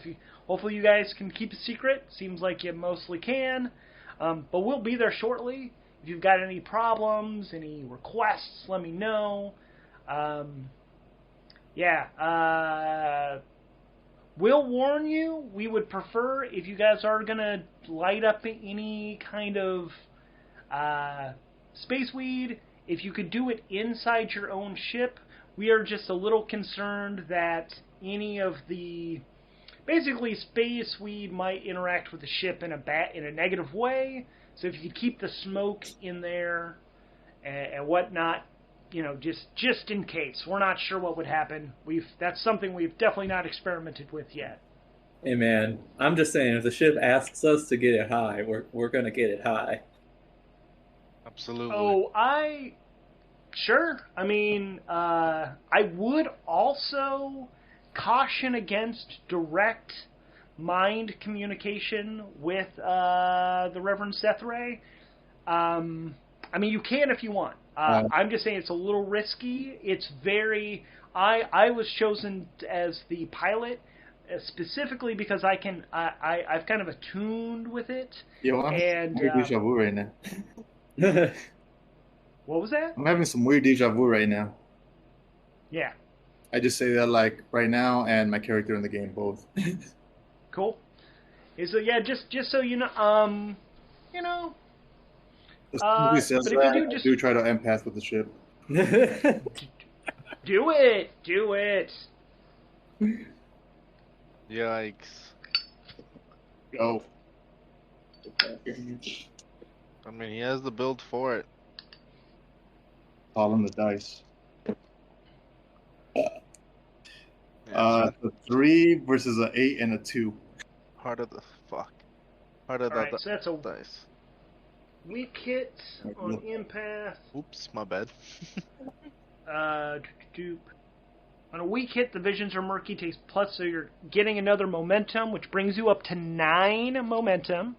Speaker 9: hopefully you guys can keep a secret. Seems like you mostly can. But we'll be there shortly. If you've got any problems, any requests, let me know. We'll warn you. We would prefer if you guys are gonna light up any kind of space weed, if you could do it inside your own ship. We are just a little concerned that any of the basically space weed might interact with the ship in a negative way. So if you could keep the smoke in there and whatnot, just in case. We're not sure what would happen. That's something we've definitely not experimented with yet.
Speaker 7: Hey man, I'm just saying, if the ship asks us to get it high, we're gonna get it high.
Speaker 2: Absolutely.
Speaker 9: Oh, sure. I mean, I would also caution against direct mind communication with the Reverend Seth Ray. I mean, you can if you want. I'm just saying it's a little risky. It's very. I was chosen as the pilot specifically because I've kind of attuned with it.
Speaker 8: Yo, I'm
Speaker 9: And
Speaker 8: weird deja vu right now.
Speaker 9: what was that?
Speaker 8: I'm having some weird deja vu right now.
Speaker 9: Yeah.
Speaker 8: I just say that like right now and my character in the game both.
Speaker 9: Cool. So yeah, just so you know,
Speaker 8: He says
Speaker 9: but if
Speaker 8: that,
Speaker 9: you
Speaker 8: I do try to empath with the ship.
Speaker 9: do it.
Speaker 2: Yikes.
Speaker 8: Go.
Speaker 2: I mean, he has the build for it.
Speaker 8: All on the dice.
Speaker 2: Yeah,
Speaker 8: It's a 3 versus an 8 and a 2.
Speaker 2: Heart of the fuck. Heart of
Speaker 9: All right,
Speaker 2: the
Speaker 9: so that's a
Speaker 2: dice.
Speaker 9: weak hit on empath.
Speaker 2: Oops, my bad.
Speaker 9: On a weak hit, the visions are murky, takes plus, so you're getting another momentum, which brings you up to 9 momentum.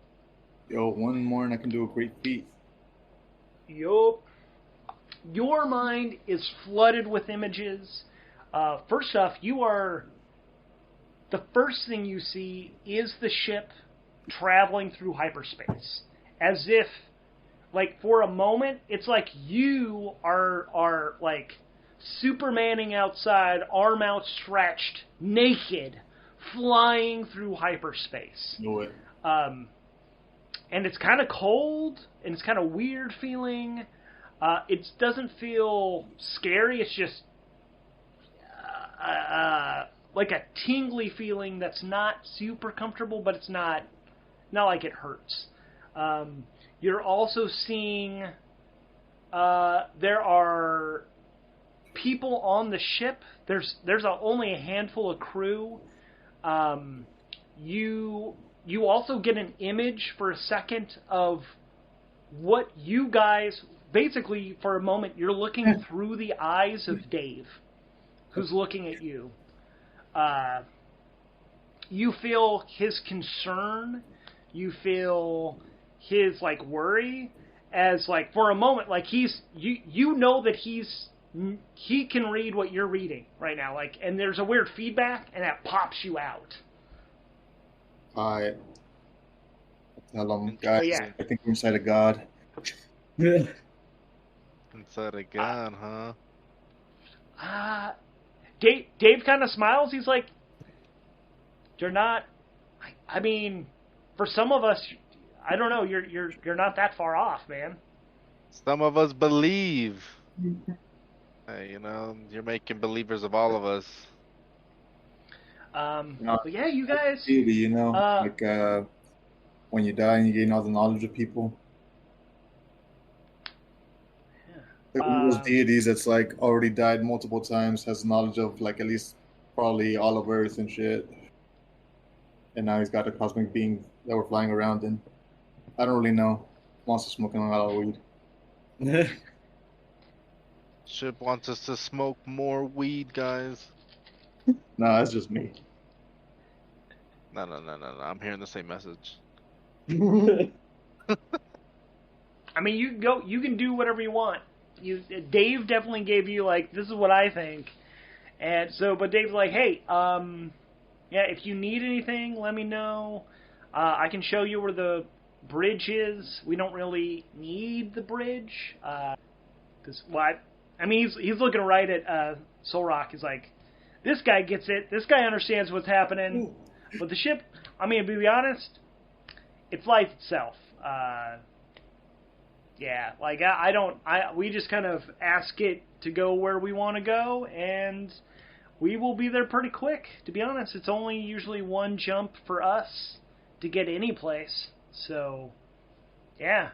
Speaker 8: Yo, one more and I can do a great feat.
Speaker 9: Yup. Your mind is flooded with images. First off, the first thing you see is the ship traveling through hyperspace. As if, like, for a moment, it's like you are like, Supermaning outside, arm outstretched, naked, flying through hyperspace.
Speaker 8: Know it.
Speaker 9: And it's kind of cold, and it's kind of weird feeling. It doesn't feel scary. It's just like a tingly feeling that's not super comfortable, but it's not like it hurts. You're also seeing there are people on the ship. There's only a handful of crew. You also get an image for a second of what you guys, basically for a moment, you're looking through the eyes of Dave, who's looking at you. You feel his concern. You feel his, like, worry, as, like, for a moment, like, you know that he can read what you're reading right now, like, and there's a weird feedback, and that pops you out.
Speaker 8: Alright. Tell them, guys,
Speaker 9: yeah.
Speaker 8: I think we're inside of God.
Speaker 2: Inside a gun, huh?
Speaker 9: Dave kind of smiles. He's like, "You're not. I mean, for some of us, I don't know. You're not that far off, man."
Speaker 2: Some of us believe. Hey, you're making believers of all of us.
Speaker 9: But yeah, you guys.
Speaker 8: Beauty, like when you die and you gain all the knowledge of people. Like one of those deities that's like already died multiple times, has knowledge of like at least probably all of Earth and shit. And now he's got a cosmic being that we're flying around in. I don't really know. Wants to smoking a lot of weed.
Speaker 2: Ship wants us to smoke more weed, guys.
Speaker 8: No, that's just me.
Speaker 2: No. I'm hearing the same message.
Speaker 9: I mean, you can do whatever you want. Dave definitely gave you, like, this is what I think. And so, but Dave's like, hey, yeah, if you need anything, let me know. I can show you where the bridge is. We don't really need the bridge. Cause, well, I mean, he's looking right at Soul Rock. He's like, this guy gets it. This guy understands what's happening. But the ship, I mean, to be honest, it flies itself. Yeah, like we just kind of ask it to go where we want to go, and we will be there pretty quick. To be honest, it's only usually one jump for us to get any place. So, yeah.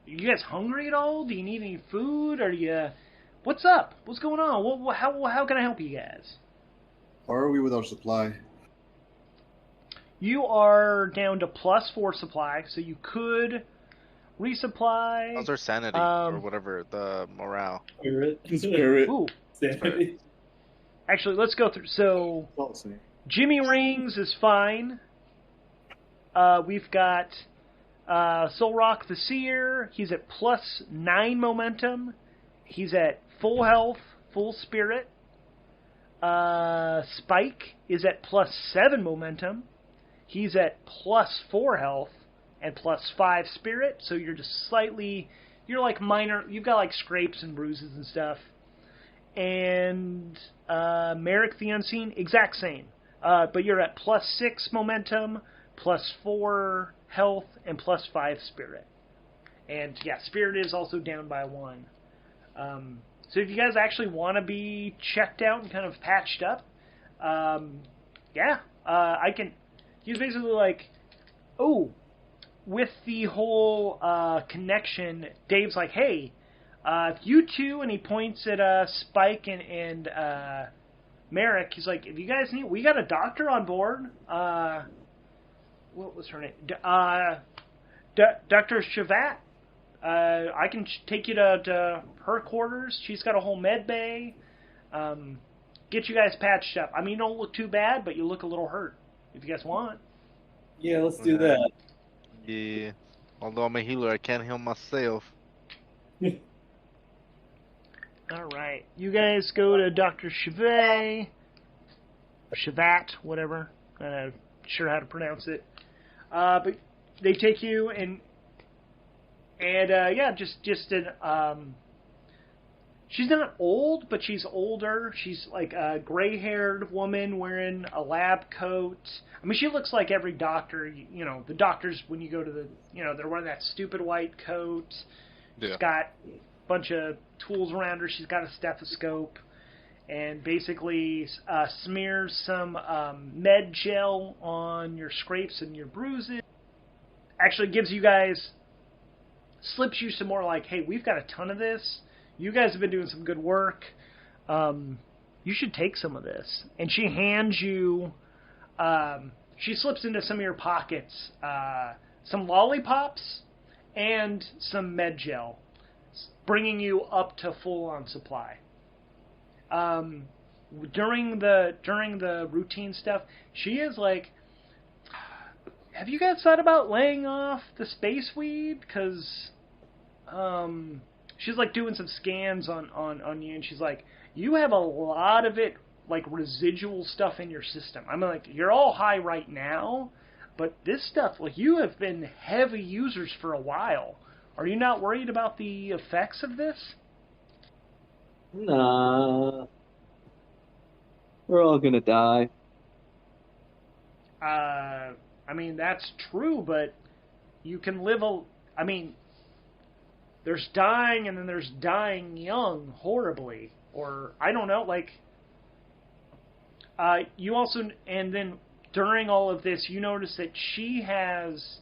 Speaker 9: You guys hungry at all? Do you need any food? What's up? What's going on? How can I help you guys?
Speaker 8: Or are we without supply?
Speaker 9: You are down to +4 supply, so you could resupply.
Speaker 2: How's our sanity or whatever, the morale?
Speaker 8: Spirit.
Speaker 9: Ooh,
Speaker 7: Sanity.
Speaker 9: actually, let's go through. So, Jimmy Rings is fine. We've got Soul Rock the Seer. He's at +9 momentum. He's at full health, full spirit. Spike is at +7 momentum. He's at +4 health and +5 spirit. So you're just slightly, you're like minor. You've got like scrapes and bruises and stuff. And Merrick the Unseen, exact same. But you're at +6 momentum, +4 health, and +5 spirit. And yeah, spirit is also down by 1. So if you guys actually want to be checked out and kind of patched up, I can. He's basically like, oh, with the whole connection, Dave's like, hey, if you two, and he points at Spike and Merrick, he's like, if you guys need, we got a doctor on board. What was her name? Dr. Shavat. I can take you to her quarters. She's got a whole med bay. Get you guys patched up. I mean, you don't look too bad, but you look a little hurt. If you guys want.
Speaker 7: Yeah, let's do that.
Speaker 2: Yeah. Although I'm a healer, I can't heal myself.
Speaker 9: All right. You guys go to Dr. Shavat, whatever. I'm not sure how to pronounce it. But they take you and just an she's not old, but she's older. She's like a gray-haired woman wearing a lab coat. I mean, she looks like every doctor. You know, the doctors when you go to the, they're wearing that stupid white coat.
Speaker 2: Yeah.
Speaker 9: She's got a bunch of tools around her. She's got a stethoscope, and basically smears some med gel on your scrapes and your bruises. Actually gives you guys, slips you some more like, hey, we've got a ton of this. You guys have been doing some good work. You should take some of this. And she hands you, she slips into some of your pockets some lollipops and some med gel, bringing you up to full-on supply. During the routine stuff, she is like, have you guys thought about laying off the space weed? Because she's like doing some scans on you, and she's like, you have a lot of it, like residual stuff in your system. I mean, like, you're all high right now, but this stuff, like, you have been heavy users for a while. Are you not worried about the effects of this?
Speaker 10: Nah. We're all gonna die.
Speaker 9: I mean, that's true, but you can live I mean, there's dying and then there's dying young horribly. Or, I don't know, like, you also, and then during all of this, you notice that she has,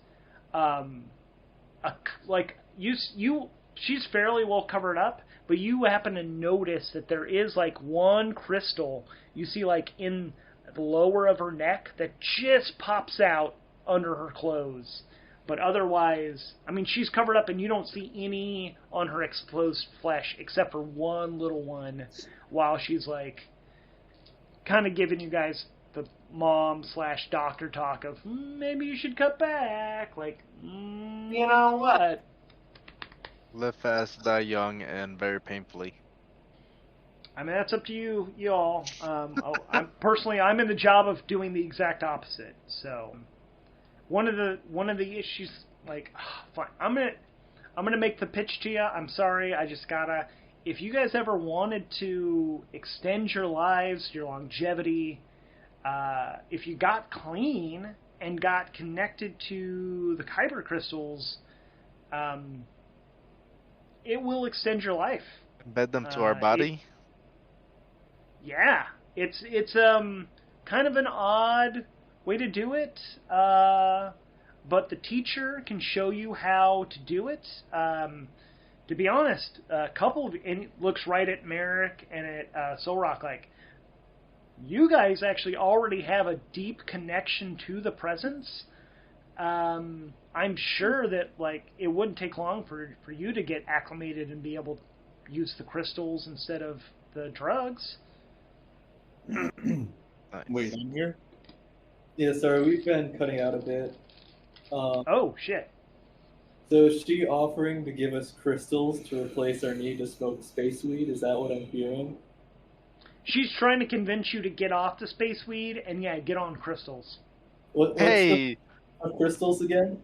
Speaker 9: she's fairly well covered up, but you happen to notice that there is, like, one crystal you see, like, in the lower of her neck that just pops out under her clothes. But otherwise, I mean, she's covered up and you don't see any on her exposed flesh except for one little one while she's, like, kind of giving you guys the mom/doctor talk of, maybe you should cut back. Like, you know what?
Speaker 2: Live fast, die young, and very painfully.
Speaker 9: I mean, that's up to you all. I'm in the job of doing the exact opposite. So, one of the issues, like, fine, I'm gonna make the pitch to you. I'm sorry, I just gotta. If you guys ever wanted to extend your lives, your longevity, if you got clean and got connected to the kyber crystals, it will extend your life.
Speaker 2: Embed them to our body?
Speaker 9: Yeah, it's kind of an odd way to do it, but the teacher can show you how to do it. To be honest, a couple of, and looks right at Merrick and at Soul Rock, like, you guys actually already have a deep connection to the presence. I'm sure that like it wouldn't take long for you to get acclimated and be able to use the crystals instead of the drugs.
Speaker 2: Nice.
Speaker 8: Wait, I'm here.
Speaker 7: Yeah, sorry, we've been cutting out a bit.
Speaker 9: Oh shit.
Speaker 7: So is she offering to give us crystals to replace our need to smoke space weed? Is that what I'm hearing?
Speaker 9: She's trying to convince you to get off the space weed and yeah, get on crystals.
Speaker 7: What's
Speaker 2: Hey,
Speaker 7: the crystals again?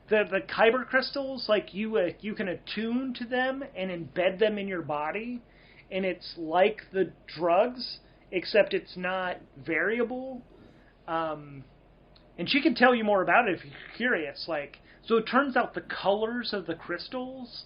Speaker 9: The kyber crystals, like you can attune to them and embed them in your body, and it's like the drugs, except it's not variable. And she can tell you more about it if you're curious. Like, so it turns out the colors of the crystals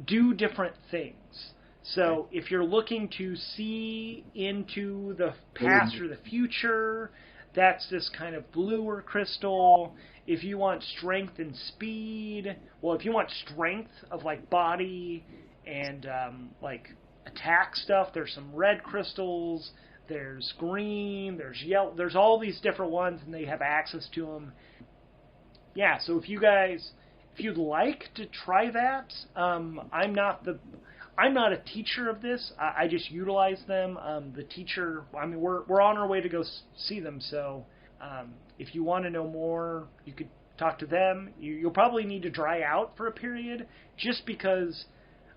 Speaker 9: do different things. So if you're looking to see into the past or the future, that's this kind of bluer crystal. If you want strength and speed, well, if you want strength of like body and like attack stuff, there's some red crystals. There's green, there's yellow, there's all these different ones, and they have access to them. Yeah, so if you'd like to try that, I'm not a teacher of this. I just utilize them. The teacher, I mean, we're on our way to go see them. So if you want to know more, you could talk to them. You'll probably need to dry out for a period, just because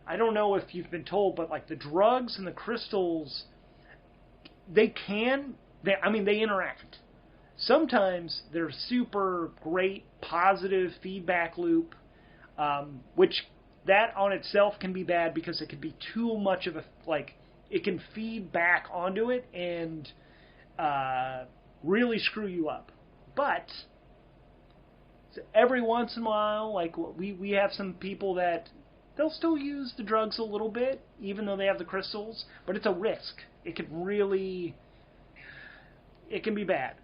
Speaker 9: I don't know if you've been told, but like the drugs and the crystals, they interact. Sometimes they're super great positive feedback loop, which that on itself can be bad because it can be too much of a, like, it can feed back onto it and really screw you up. But every once in a while, like we have some people that they'll still use the drugs a little bit, even though they have the crystals, but it's a risk. It can be bad.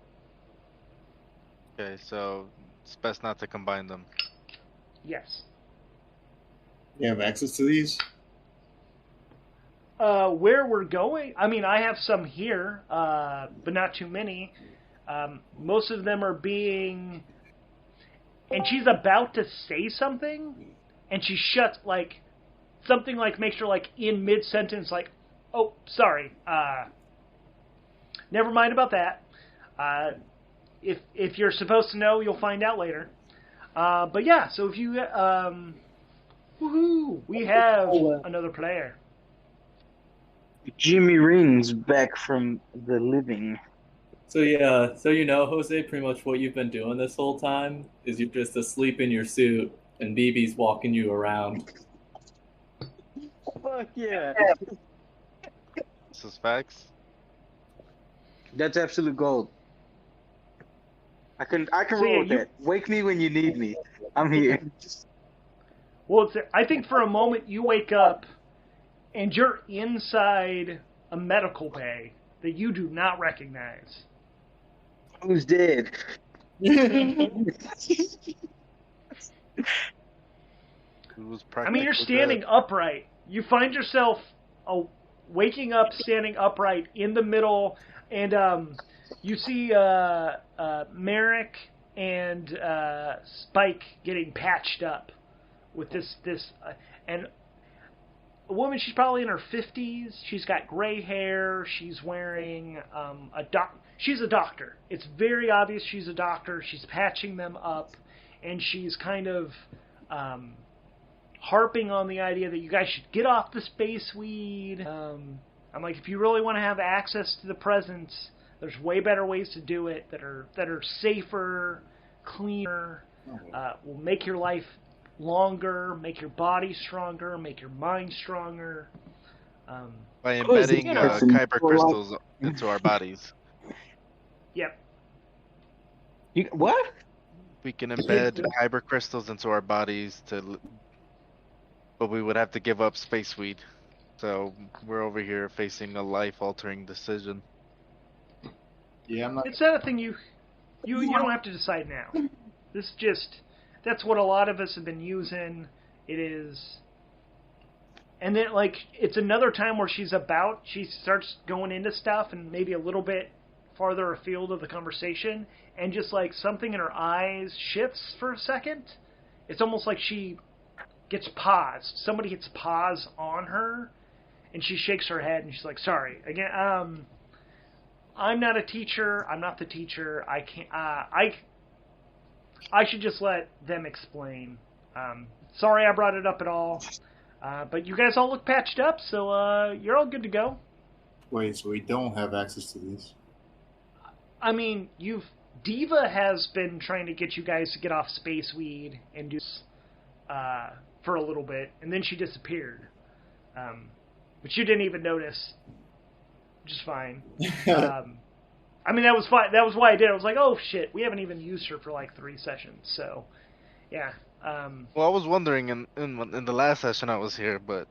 Speaker 2: okay, so it's best not to combine them.
Speaker 9: Yes.
Speaker 8: You have access to these?
Speaker 9: Where we're going, I mean, I have some here, but not too many. Most of them are being... And she's about to say something, and she shuts, like, something like makes her, like, in mid-sentence, like, oh, sorry, never mind about that. If you're supposed to know, you'll find out later. But yeah, so if you, woohoo, we have another player.
Speaker 10: Jimmy Rings back from the living.
Speaker 7: So yeah, so you know, Jose, pretty much what you've been doing this whole time is you're just asleep in your suit and BB's walking you around.
Speaker 10: Fuck yeah.
Speaker 2: This is facts.
Speaker 10: That's absolute gold. I can roll with that. Wake me when you need me. I'm here.
Speaker 9: Well, I think for a moment you wake up and you're inside a medical bay that you do not recognize.
Speaker 10: Who's dead?
Speaker 9: I mean, you're standing upright. You find yourself waking up, standing upright in the middle, and you see Merrick and Spike getting patched up with this and a woman. She's probably in her 50s. She's got gray hair. She's wearing She's a doctor. It's very obvious she's a doctor. She's patching them up, and she's kind of harping on the idea that you guys should get off the space weed. I'm like, if you really want to have access to the presence, there's way better ways to do it that are safer, cleaner, will make your life longer, make your body stronger, make your mind stronger.
Speaker 2: By embedding kyber crystals into our bodies.
Speaker 9: Yep.
Speaker 10: What?
Speaker 2: We can embed kyber crystals into our bodies but we would have to give up space weed. So we're over here facing a life-altering decision.
Speaker 8: Yeah, I'm not.
Speaker 9: It's not a thing you don't have to decide now. This that's what a lot of us have been using. It is, and then like it's another time where she starts going into stuff and maybe a little bit farther afield of the conversation, and just like something in her eyes shifts for a second. It's almost like she gets paused. Somebody hits pause on her, and she shakes her head, and she's like, "Sorry again. I'm not a teacher. I'm not the teacher. I can't. I should just let them explain. Sorry I brought it up at all. But you guys all look patched up, so you're all good to go."
Speaker 8: Wait, so we don't have access to these?
Speaker 9: I mean, Diva has been trying to get you guys to get off space weed and do for a little bit, and then she disappeared. But you didn't even notice. Just fine. I mean, that was fine. That was why I did it. I was like, oh shit, we haven't even used her for like 3 sessions. So, yeah.
Speaker 2: Well, I was wondering in the last session I was here, but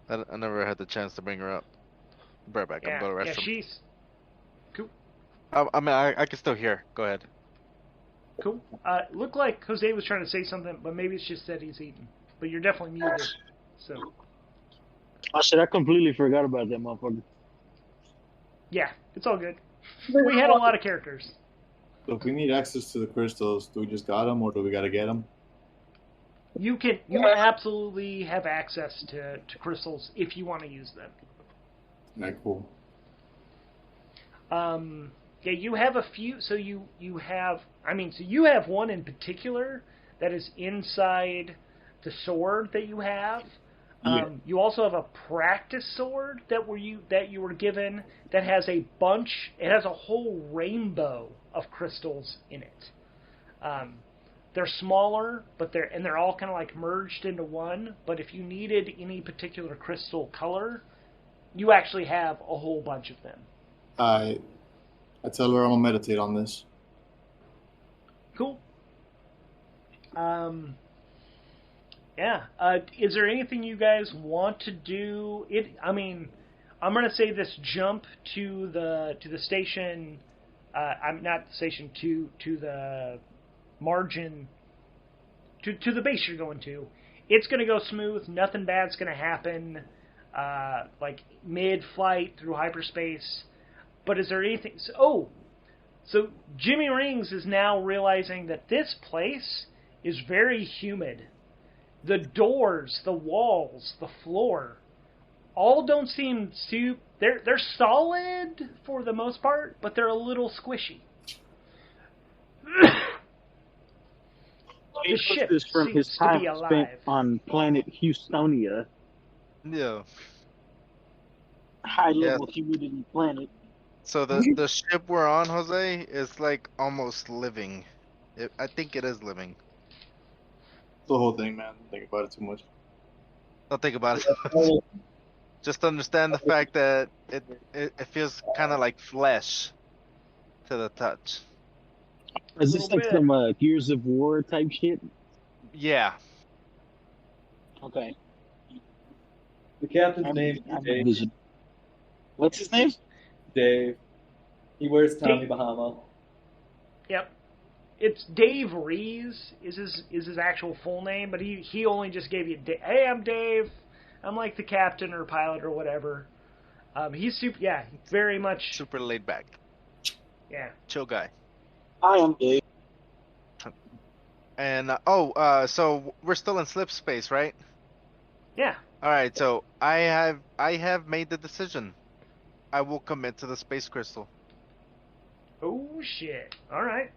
Speaker 2: I never had the chance to bring her up. Be right back. I'm going to the restroom.
Speaker 9: Yeah, she's cool.
Speaker 2: I mean, I can still hear. Go ahead.
Speaker 9: Cool. Looked like Jose was trying to say something, but maybe it's just that he's eating. But you're definitely muted. So.
Speaker 11: Oh shit! I completely forgot about that motherfucker.
Speaker 9: Yeah, it's all good. We had a lot of characters.
Speaker 8: So if we need access to the crystals, do we just got them, or do we got to get them?
Speaker 9: You absolutely have access to crystals if you want to use them.
Speaker 8: Alright, cool.
Speaker 9: Yeah, you have a few. So you have one in particular that is inside the sword that you have. You also have a practice sword that you were given that has a bunch. It has a whole rainbow of crystals in it. They're smaller, but they're all kind of like merged into one. But if you needed any particular crystal color, you actually have a whole bunch of them.
Speaker 8: I tell her I'm gonna meditate on this.
Speaker 9: Cool. Yeah. Is there anything you guys want to do? I mean, I'm gonna say this jump to the station. I'm not the station to the margin to the base you're going to. It's gonna go smooth. Nothing bad's gonna happen. Like mid-flight through hyperspace. But is there anything? So Jimmy Rings is now realizing that this place is very humid. The doors, the walls, the floor, all don't seem to... They're solid for the most part, but they're a little squishy. The ship
Speaker 11: This from his
Speaker 9: seems to
Speaker 11: time
Speaker 9: be
Speaker 11: spent
Speaker 9: alive.
Speaker 11: on planet Houstonia,
Speaker 2: Yeah.
Speaker 11: high-level humidity planet.
Speaker 2: So the ship we're on, Jose, is like almost living. I think it is living.
Speaker 8: The whole thing, man. Don't think about it too much.
Speaker 2: Don't think about it. Just understand the fact that it feels kind of like flesh to the touch.
Speaker 11: Is this like some Gears of War type shit?
Speaker 2: Yeah.
Speaker 11: Okay.
Speaker 7: The captain's name is Dave.
Speaker 11: What's his name?
Speaker 7: Dave. He wears Tommy
Speaker 9: Dave.
Speaker 7: Bahama.
Speaker 9: Yep. It's Dave Rees is his actual full name, but he only just gave you, hey, I'm Dave. I'm like the captain or pilot or whatever. He's very much
Speaker 2: super laid back.
Speaker 9: Yeah.
Speaker 2: Chill guy.
Speaker 11: I am Dave.
Speaker 2: And so we're still in slip space, right?
Speaker 9: Yeah.
Speaker 2: All right. So I have made the decision. I will commit to the space crystal.
Speaker 9: Oh shit! All right.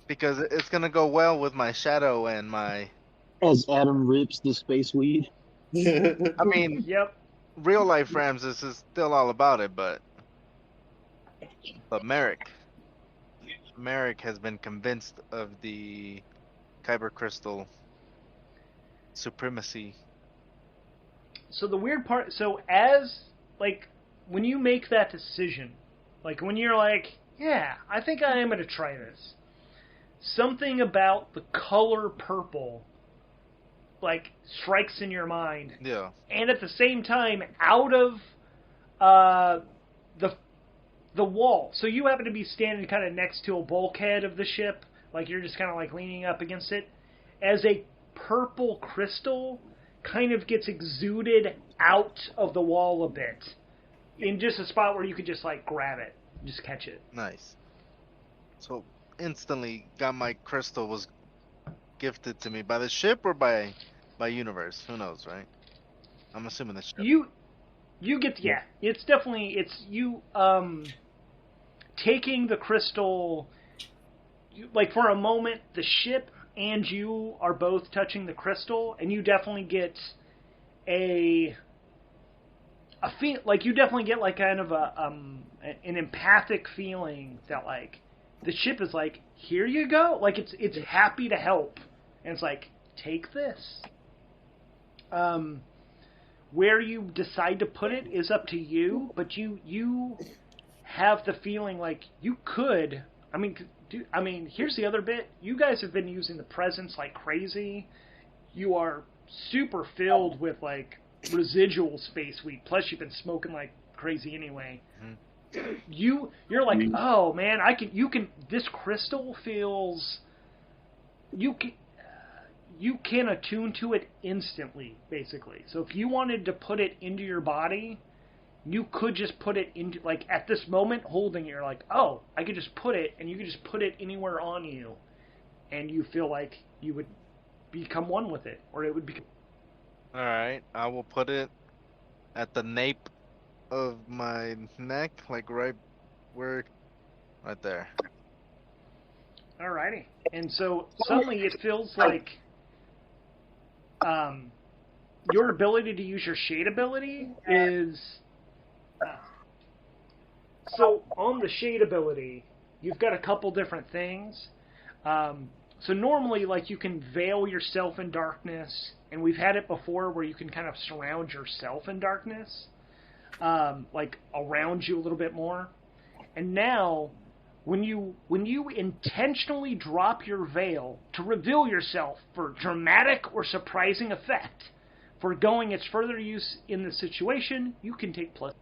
Speaker 2: Because it's gonna go well with my shadow and my.
Speaker 11: As Adam rips the space weed.
Speaker 2: I mean,
Speaker 9: yep.
Speaker 2: Real life Ramses is still all about it, but Merrick has been convinced of the Kyber crystal supremacy.
Speaker 9: So the weird part, when you make that decision, like when you're like, yeah, I think I am going to try this, something about the color purple, like, strikes in your mind.
Speaker 2: Yeah.
Speaker 9: And at the same time, out of the wall. So you happen to be standing kind of next to a bulkhead of the ship, like you're just kind of like leaning up against it, as a purple crystal kind of gets exuded out of the wall a bit, in just a spot where you could just like grab it, just catch it.
Speaker 2: Nice. So instantly got my crystal was gifted to me by the ship or by universe. Who knows, right? I'm assuming the ship.
Speaker 9: You get it's you taking the crystal. Like for a moment, the ship and you are both touching the crystal, and you definitely get a feel. Like you definitely get like kind of an empathic feeling that like the ship is like, here you go. Like it's happy to help, and it's like, take this. Where you decide to put it is up to you, but you have the feeling like you could. I mean, here's the other bit. You guys have been using the presence like crazy. You are super filled with like residual space weed. Plus, you've been smoking like crazy anyway. Mm-hmm. You're like, oh man, this crystal feels. You can attune to it instantly, basically. So if you wanted to put it into your body, you could just put it into, like, at this moment, holding it, you're like, oh, I could just put it, and you could just put it anywhere on you, and you feel like you would become one with it, or it would become...
Speaker 2: Alright, I will put it at the nape of my neck, like right there.
Speaker 9: Alrighty. And so, suddenly it feels like... your ability to use your shade ability is... So, on the shade ability, you've got a couple different things. So normally, like, you can veil yourself in darkness, and we've had it before where you can kind of surround yourself in darkness, like, around you a little bit more. And now, when you intentionally drop your veil to reveal yourself for dramatic or surprising effect, foregoing its further use in the situation, you can take plus.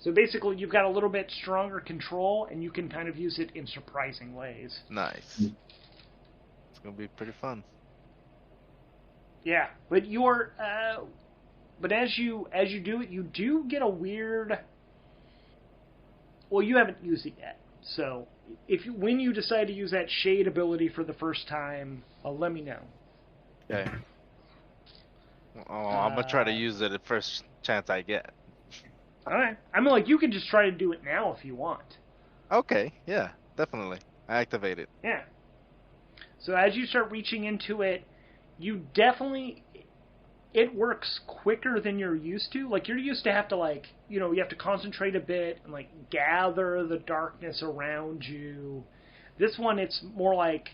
Speaker 9: So basically, you've got a little bit stronger control, and you can kind of use it in surprising ways.
Speaker 2: Nice. It's gonna be pretty fun.
Speaker 9: Yeah, but but as you do it, you do get a weird. Well, you haven't used it yet, so when you decide to use that shade ability for the first time, let me know.
Speaker 2: Okay. I'm gonna try to use it the first chance I get.
Speaker 9: Alright. I mean, like, you can just try to do it now if you want.
Speaker 2: Okay, yeah, definitely. I activate it.
Speaker 9: Yeah. So as you start reaching into it, you definitely... It works quicker than you're used to. Like, you're used to have to, like, you have to concentrate a bit and, like, gather the darkness around you. This one, it's more like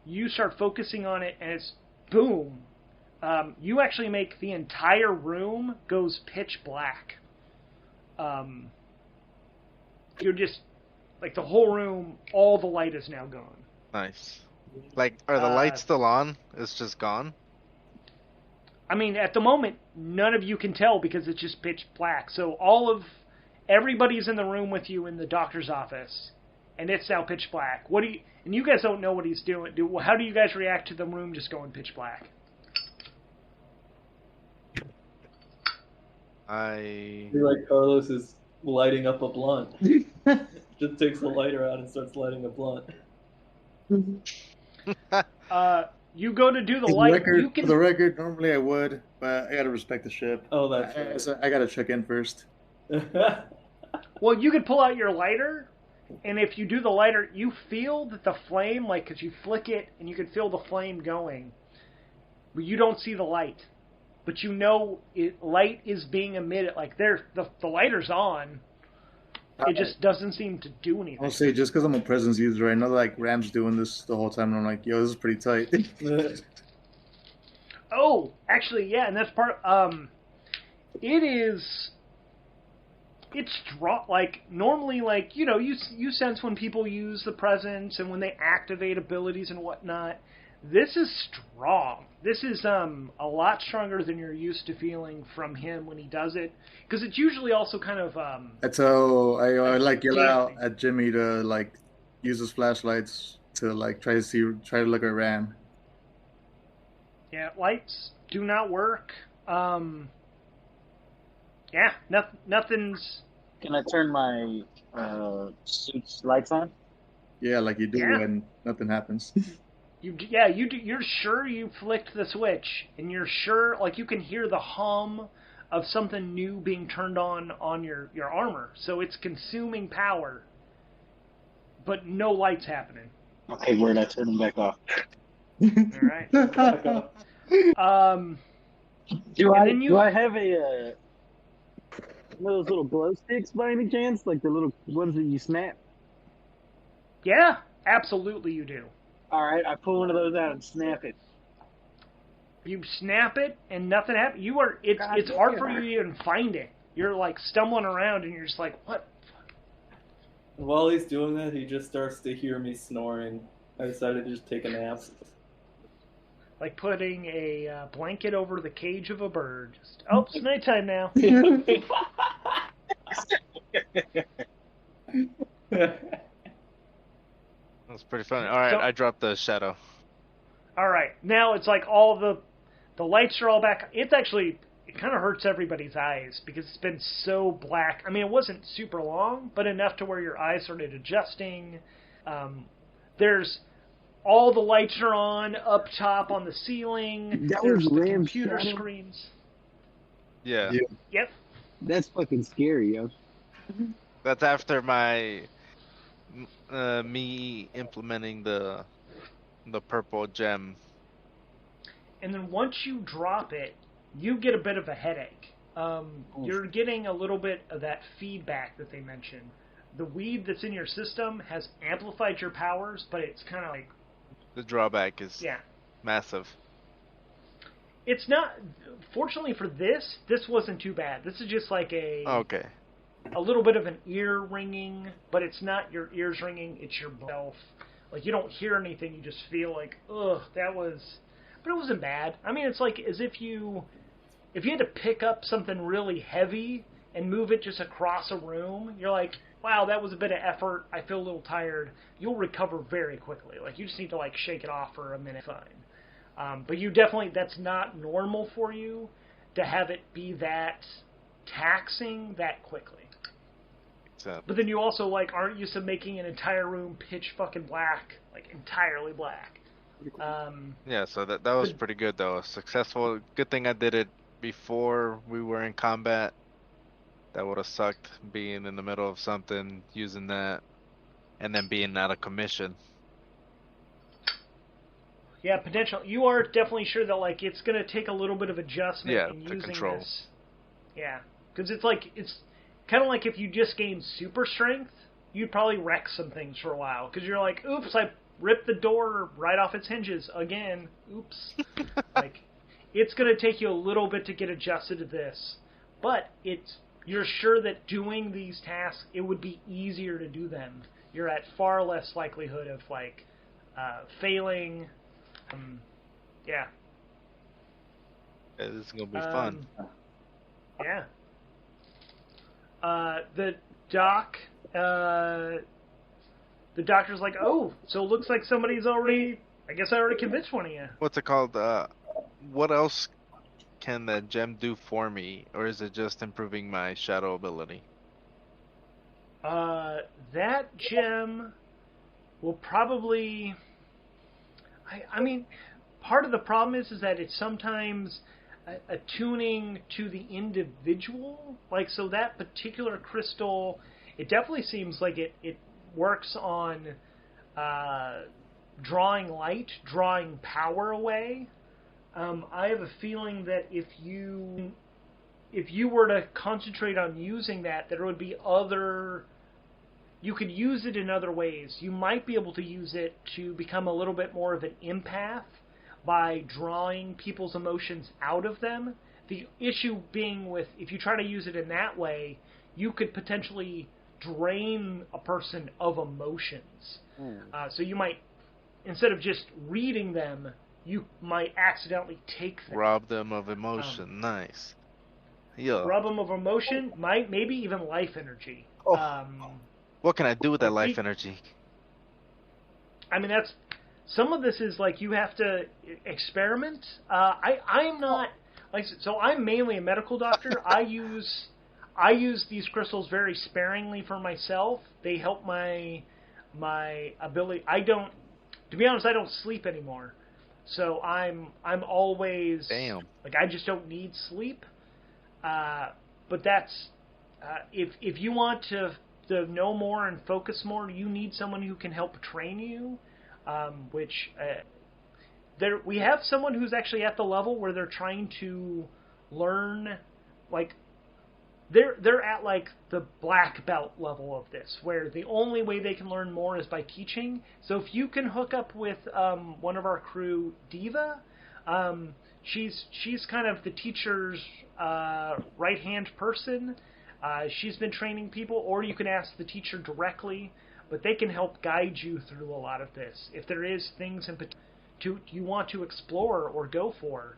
Speaker 9: you start focusing on it and it's boom. You actually make the entire room goes pitch black. You're just, like, the whole room, all the light is now gone.
Speaker 2: Nice. Like, are the lights still on? It's just gone?
Speaker 9: I mean, at the moment, none of you can tell because it's just pitch black. So everybody's in the room with you in the doctor's office, and it's now pitch black. And you guys don't know what he's doing. How do you guys react to the room just going pitch black?
Speaker 7: Like Carlos is lighting up a blunt. Just takes the lighter out and starts lighting a blunt.
Speaker 9: You go to do the light.
Speaker 8: For the record, normally I would, but I gotta respect the ship.
Speaker 7: Oh, that's right.
Speaker 8: So I gotta check in first.
Speaker 9: Well, you could pull out your lighter, and if you do the lighter, you feel that the flame, like, because you flick it, and you can feel the flame going, but you don't see the light. But you know light is being emitted. Like, the lighter's on. It just doesn't seem to do anything.
Speaker 8: I'll say, just because I'm a presence user, I know like Ram's doing this the whole time, and I'm like, yo, this is pretty tight.
Speaker 9: Oh, actually, yeah, and that's part. It's strong. Like, normally, like, you sense when people use the presence and when they activate abilities and whatnot. This is strong. This is a lot stronger than you're used to feeling from him when he does it, because it's usually also kind of.
Speaker 8: That's how I like yell out at Jimmy to like use his flashlights to like try to look at Ram.
Speaker 9: Yeah, lights do not work. Yeah, nothing's.
Speaker 11: Can I turn my suit's lights on?
Speaker 8: Yeah, like you do
Speaker 9: Yeah.
Speaker 8: when nothing happens.
Speaker 9: You're sure you flicked the switch, and you're sure, like, you can hear the hum of something new being turned on your armor. So it's consuming power, but no lights happening.
Speaker 11: Okay, word. I turn them back off.
Speaker 9: All right.
Speaker 11: Do
Speaker 9: And
Speaker 11: I have a those little glow sticks by any chance? Like the little ones that you snap?
Speaker 9: Yeah, absolutely you do.
Speaker 11: All right, I pull one of those out and snap it.
Speaker 9: You snap it and nothing happens. It's hard for you to even find it. You're like stumbling around and you're just like, what?
Speaker 7: While he's doing that, he just starts to hear me snoring. I decided to just take a nap.
Speaker 9: Like putting a blanket over the cage of a bird. Just, oh, it's nighttime now.
Speaker 2: That's pretty funny. All right,
Speaker 9: So-
Speaker 2: I dropped the shadow.
Speaker 9: All right, now it's like all the lights are all back. It kind of hurts everybody's eyes because it's been so black. I mean, it wasn't super long, but enough to where your eyes started adjusting. There's all the lights are on up top on the ceiling.
Speaker 11: That
Speaker 9: There's
Speaker 11: was
Speaker 9: the
Speaker 11: Ram's
Speaker 9: computer
Speaker 11: shadow?
Speaker 9: screens.
Speaker 2: Yeah.
Speaker 9: Yep.
Speaker 11: That's fucking scary, yo.
Speaker 2: That's after my me implementing the purple gem.
Speaker 9: And then once you drop it, you get a bit of a headache. You're getting a little bit of that feedback that they mentioned. The weed that's in your system has amplified your powers, but it's kind of like...
Speaker 2: The drawback is massive.
Speaker 9: It's not... Fortunately for this wasn't too bad. This is just like a little bit of an ear ringing, but it's not your ears ringing, it's your self. Like, you don't hear anything, you just feel like, ugh, that was... But it wasn't bad. I mean, it's like as if you had to pick up something really heavy and move it just across a room, you're like, wow, that was a bit of effort, I feel a little tired. You'll recover very quickly. Like, you just need to, like, shake it off for a minute, fine. But you definitely, that's not normal for you to have it be that taxing that quickly.
Speaker 2: Exactly.
Speaker 9: But then you also, like, aren't used to making an entire room pitch fucking black, like, entirely black.
Speaker 2: Yeah, so that was pretty good, though. Successful. Good thing I did it before we were in combat. That would have sucked, being in the middle of something, using that, and then being out of commission.
Speaker 9: Yeah, potential. You are definitely sure that, like, it's going to take a little bit of adjustment in
Speaker 2: to
Speaker 9: using
Speaker 2: control.
Speaker 9: this. Yeah, because it's kind of like if you just gained super strength, you'd probably wreck some things for a while. Because you're like, oops, I ripped the door right off its hinges again. Oops. Like, it's going to take you a little bit to get adjusted to this. But you're sure that doing these tasks, it would be easier to do them. You're at far less likelihood of, like, failing. Yeah.
Speaker 2: This is going to be fun.
Speaker 9: Yeah. The doctor's like, oh, so it looks like somebody's already, I guess I already convinced one of you.
Speaker 2: What's it called? What else can that gem do for me? Or is it just improving my shadow ability?
Speaker 9: That gem will probably... I mean, part of the problem is that it's sometimes attuning to the individual. Like, so that particular crystal, it definitely seems like it works on drawing light, drawing power away. I have a feeling that if you were to concentrate on using that, there would be you could use it in other ways. You might be able to use it to become a little bit more of an empath by drawing people's emotions out of them. The issue being with, if you try to use it in that way, you could potentially drain a person of emotions. So you might, instead of just reading them, you might accidentally take them.
Speaker 2: Rob them of emotion. Nice. Yeah.
Speaker 9: Rob them of emotion, maybe even life energy.
Speaker 2: What can I do with that life energy?
Speaker 9: I mean, some of this is like you have to experiment. I'm not, like, so I'm mainly a medical doctor. I I use these crystals very sparingly for myself. They help my ability. To be honest, I don't sleep anymore. So I'm always like I just don't need sleep. But that's if you want to know more and focus more, you need someone who can help train you. We have someone who's actually at the level where they're trying to learn, like they're at like the black belt level of this, where the only way they can learn more is by teaching. So if you can hook up with one of our crew, Diva, she's kind of the teacher's right hand person. She's been training people, or you can ask the teacher directly, but they can help guide you through a lot of this. If there is things you want to explore or go for,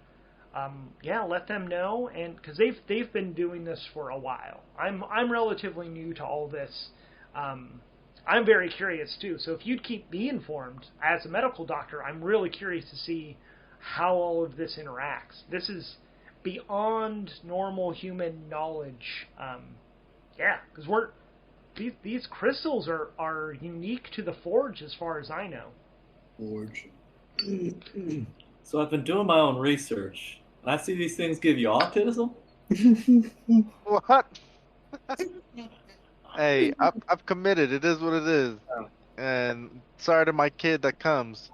Speaker 9: let them know, and because they've been doing this for a while. I'm relatively new to all this. I'm very curious too. So if you'd keep me informed as a medical doctor, I'm really curious to see how all of this interacts. This is beyond normal human knowledge. Because these crystals are unique to the Forge as far as I know.
Speaker 8: Forge.
Speaker 7: So I've been doing my own research, and I see these things give you autism.
Speaker 2: What? Hey, I've committed. It is what it is. And sorry to my kid that comes.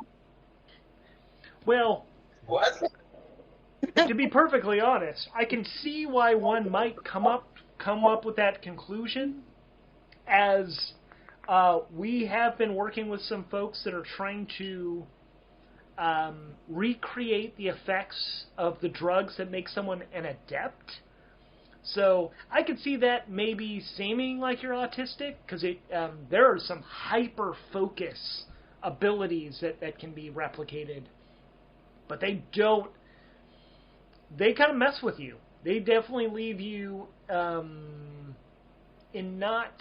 Speaker 9: Well,
Speaker 4: What?
Speaker 9: to be perfectly honest, I can see why one might come up with that conclusion, as we have been working with some folks that are trying to recreate the effects of the drugs that make someone an adept. So I could see that maybe seeming like you're autistic, because there are some hyper-focus abilities that can be replicated, but they kind of mess with you. They definitely leave you in not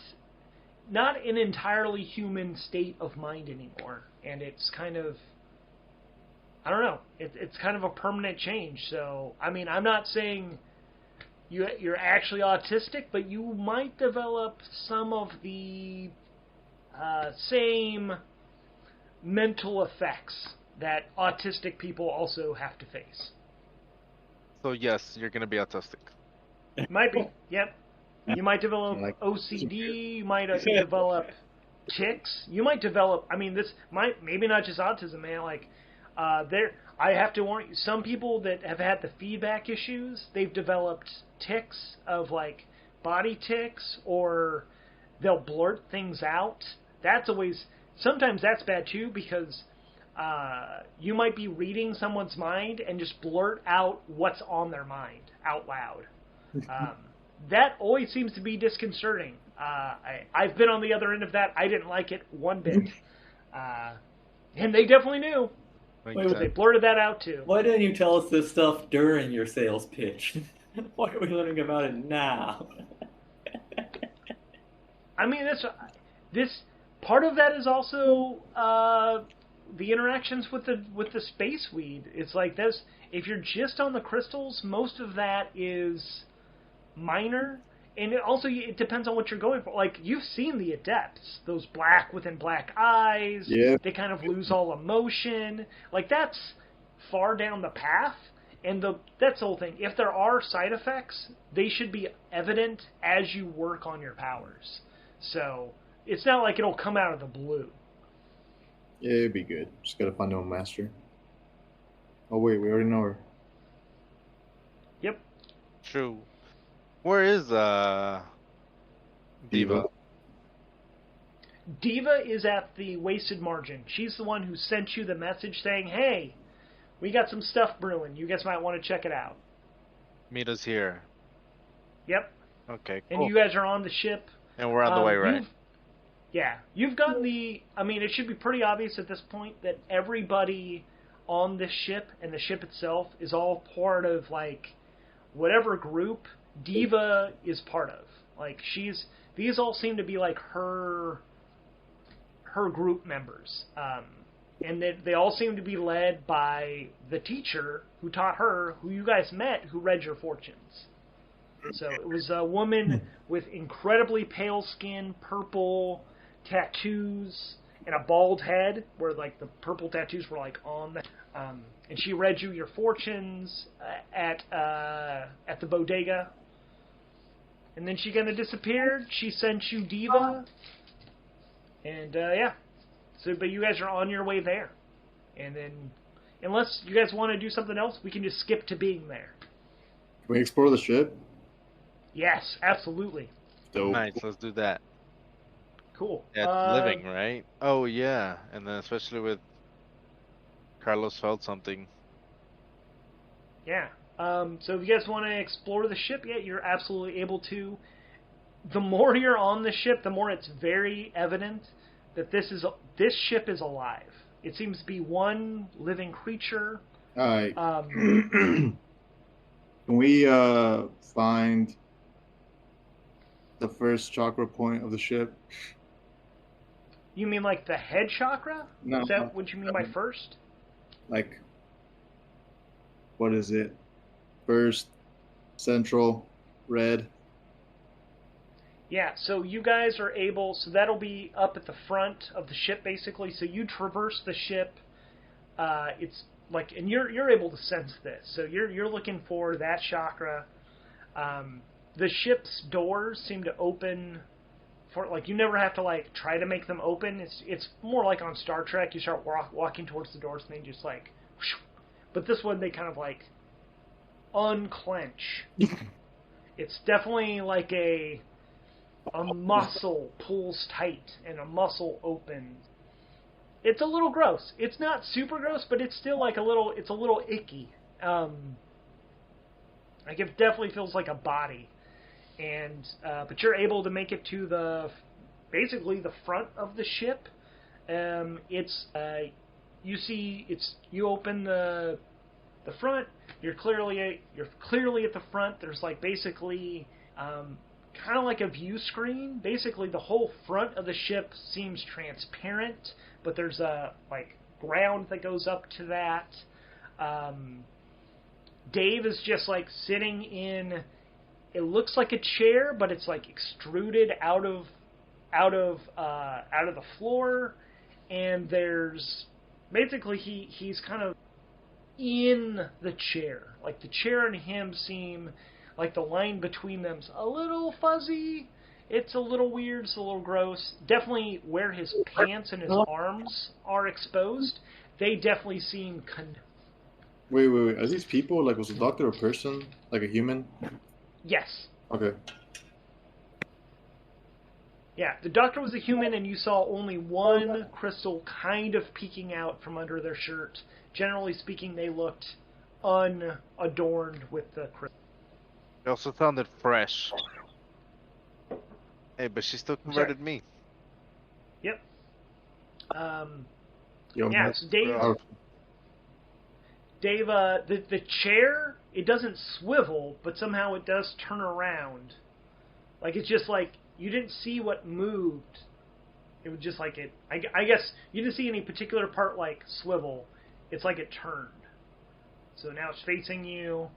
Speaker 9: an entirely human state of mind anymore, and it's kind of, I don't know, it's kind of a permanent change. So I mean, I'm not saying you're actually autistic, but you might develop some of the same mental effects that autistic people also have to face.
Speaker 2: So yes, you're gonna be autistic.
Speaker 9: Might be, yep. You might develop OCD, you might develop tics, you might develop, I mean, this might, maybe not just autism, man, like, I have to warn you, some people that have had the feedback issues, they've developed tics of, like, body tics, or they'll blurt things out. That's always, sometimes that's bad too, because you might be reading someone's mind and just blurt out what's on their mind out loud. That always seems to be disconcerting. I've been on the other end of that. I didn't like it one bit. And they definitely knew. Wait, they blurted that out too.
Speaker 7: Why didn't you tell us this stuff during your sales pitch? Why are we learning about it now?
Speaker 9: I mean, this part of that is also the interactions with the space weed. It's like this. If you're just on the crystals, most of that is minor, and it depends on what you're going for. Like, you've seen the adepts, those black within black eyes.
Speaker 8: Yeah.
Speaker 9: They kind of lose all emotion. Like, that's far down the path, and that's the whole thing. If there are side effects, they should be evident as you work on your powers. So it's not like it'll come out of the blue.
Speaker 8: Yeah, it'd be good. Just gotta find a master. Oh wait, we already know her.
Speaker 9: Yep.
Speaker 2: True. Where is Diva?
Speaker 9: Diva is at the Wasted Margin. She's the one who sent you the message saying, hey, we got some stuff brewing. You guys might want to check it out.
Speaker 2: Meet us here.
Speaker 9: Yep.
Speaker 2: Okay,
Speaker 9: cool. And you guys are on the ship.
Speaker 2: And we're on the way, right?
Speaker 9: You've gotten I mean, it should be pretty obvious at this point that everybody on this ship and the ship itself is all part of, like, whatever group Diva is part of. Like, these all seem to be like her group members. And they all seem to be led by the teacher who taught her, who you guys met, who read your fortunes. So it was a woman with incredibly pale skin, purple tattoos, and a bald head, where like the purple tattoos were like on the. And she read you your fortunes at the bodega. And then she kind of disappeared. She sent you Diva. And, yeah. So, but you guys are on your way there. And then, unless you guys want to do something else, we can just skip to being there.
Speaker 8: Can we explore the ship?
Speaker 9: Yes, absolutely.
Speaker 8: Dope.
Speaker 2: Nice, let's do that.
Speaker 9: Cool.
Speaker 2: Yeah, it's living, right? Oh, yeah. And then especially with Carlos felt something.
Speaker 9: Yeah. So if you guys want to explore the ship, yeah, you're absolutely able to. The more you're on the ship, the more it's very evident that this ship is alive. It seems to be one living creature.
Speaker 8: All right. Can we find the first chakra point of the ship?
Speaker 9: You mean like the head chakra?
Speaker 8: No.
Speaker 9: Is that what you mean by first?
Speaker 8: Like, what is it? First, central, red.
Speaker 9: Yeah, so you guys are able, so that'll be up at the front of the ship basically. So you traverse the ship. It's like, and you're able to sense this. So you're looking for that chakra. The ship's doors seem to open for, like, you never have to like try to make them open. It's more like on Star Trek. You start walking towards the doors and they just like, whoosh. But this one they kind of like unclench. It's definitely like a muscle pulls tight and a muscle opens. It's a little gross. It's not super gross, but it's still like it's a little icky. Like it definitely feels like a body. And but you're able to make it to basically the front of the ship. You open the front. You're clearly at the front. There's like basically kind of like a view screen. Basically, the whole front of the ship seems transparent, but there's a like ground that goes up to that. Dave is just like sitting in. It looks like a chair, but it's like extruded out of the floor, and there's basically he's kind of in the chair. Like the chair and him seem like the line between them's a little fuzzy. It's a little weird. It's a little gross. Definitely where his pants and his arms are exposed, they definitely seem.
Speaker 8: Wait. Are these people, like, was the doctor a person? Like a human?
Speaker 9: Yes.
Speaker 8: Okay.
Speaker 9: Yeah, the doctor was a human, and you saw only one crystal kind of peeking out from under their shirt. Generally speaking, they looked unadorned with the crystal.
Speaker 2: It also sounded fresh. Hey, but she still converted me.
Speaker 9: Yep.
Speaker 8: Yo,
Speaker 9: yeah, it's Dave. Dave, the chair, it doesn't swivel, but somehow it does turn around. Like, it's just like, you didn't see what moved. It was just like it, I guess, you didn't see any particular part like swivel. It's like it turned. So now it's facing you.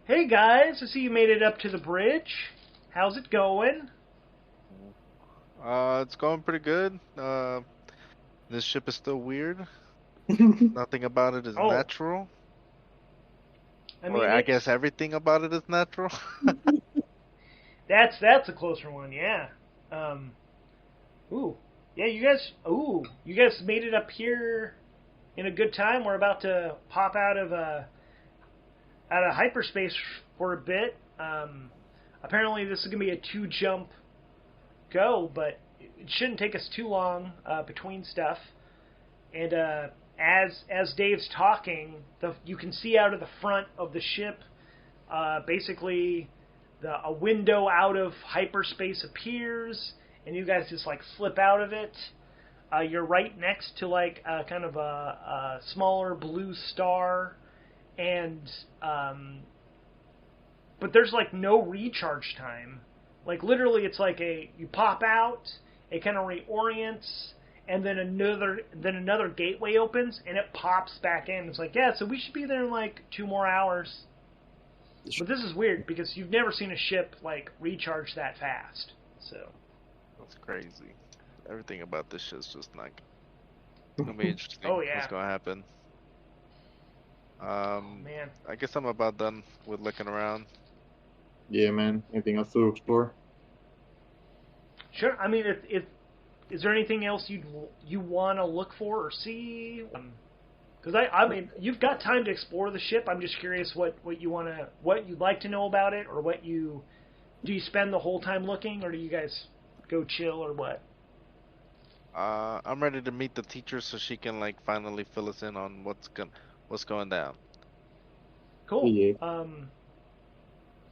Speaker 9: Hey guys, I see you made it up to the bridge. How's it going?
Speaker 2: It's going pretty good. This ship is still weird. Nothing about it is natural. I guess everything about it is natural.
Speaker 9: That's a closer one, yeah. Yeah, you guys made it up here in a good time. We're about to pop out of hyperspace for a bit. Apparently this is gonna be a 2-jump go, but it shouldn't take us too long between stuff. And as Dave's talking, you can see out of the front of the ship, basically a window out of hyperspace appears, and you guys just like slip out of it. You're right next to like kind of a smaller blue star, and but there's like no recharge time. Like literally, it's like you pop out, it kind of reorients, and then another gateway opens and it pops back in. It's like, yeah, so we should be there in like 2 more hours. But this is weird because you've never seen a ship like recharge that fast. So
Speaker 2: That's crazy. Everything about this shit's just like gonna be interesting.
Speaker 9: Oh, yeah.
Speaker 2: What's gonna happen?
Speaker 9: man.
Speaker 2: I guess I'm about done with looking around.
Speaker 8: Yeah, man. Anything else to explore?
Speaker 9: Sure. I mean, is there anything else you want to look for or see? Because I mean, you've got time to explore the ship. I'm just curious what you'd like to know about it, or do you spend the whole time looking, or do you guys go chill, or what?
Speaker 2: I'm ready to meet the teacher so she can like finally fill us in on what's going down.
Speaker 9: Cool.
Speaker 8: Yeah.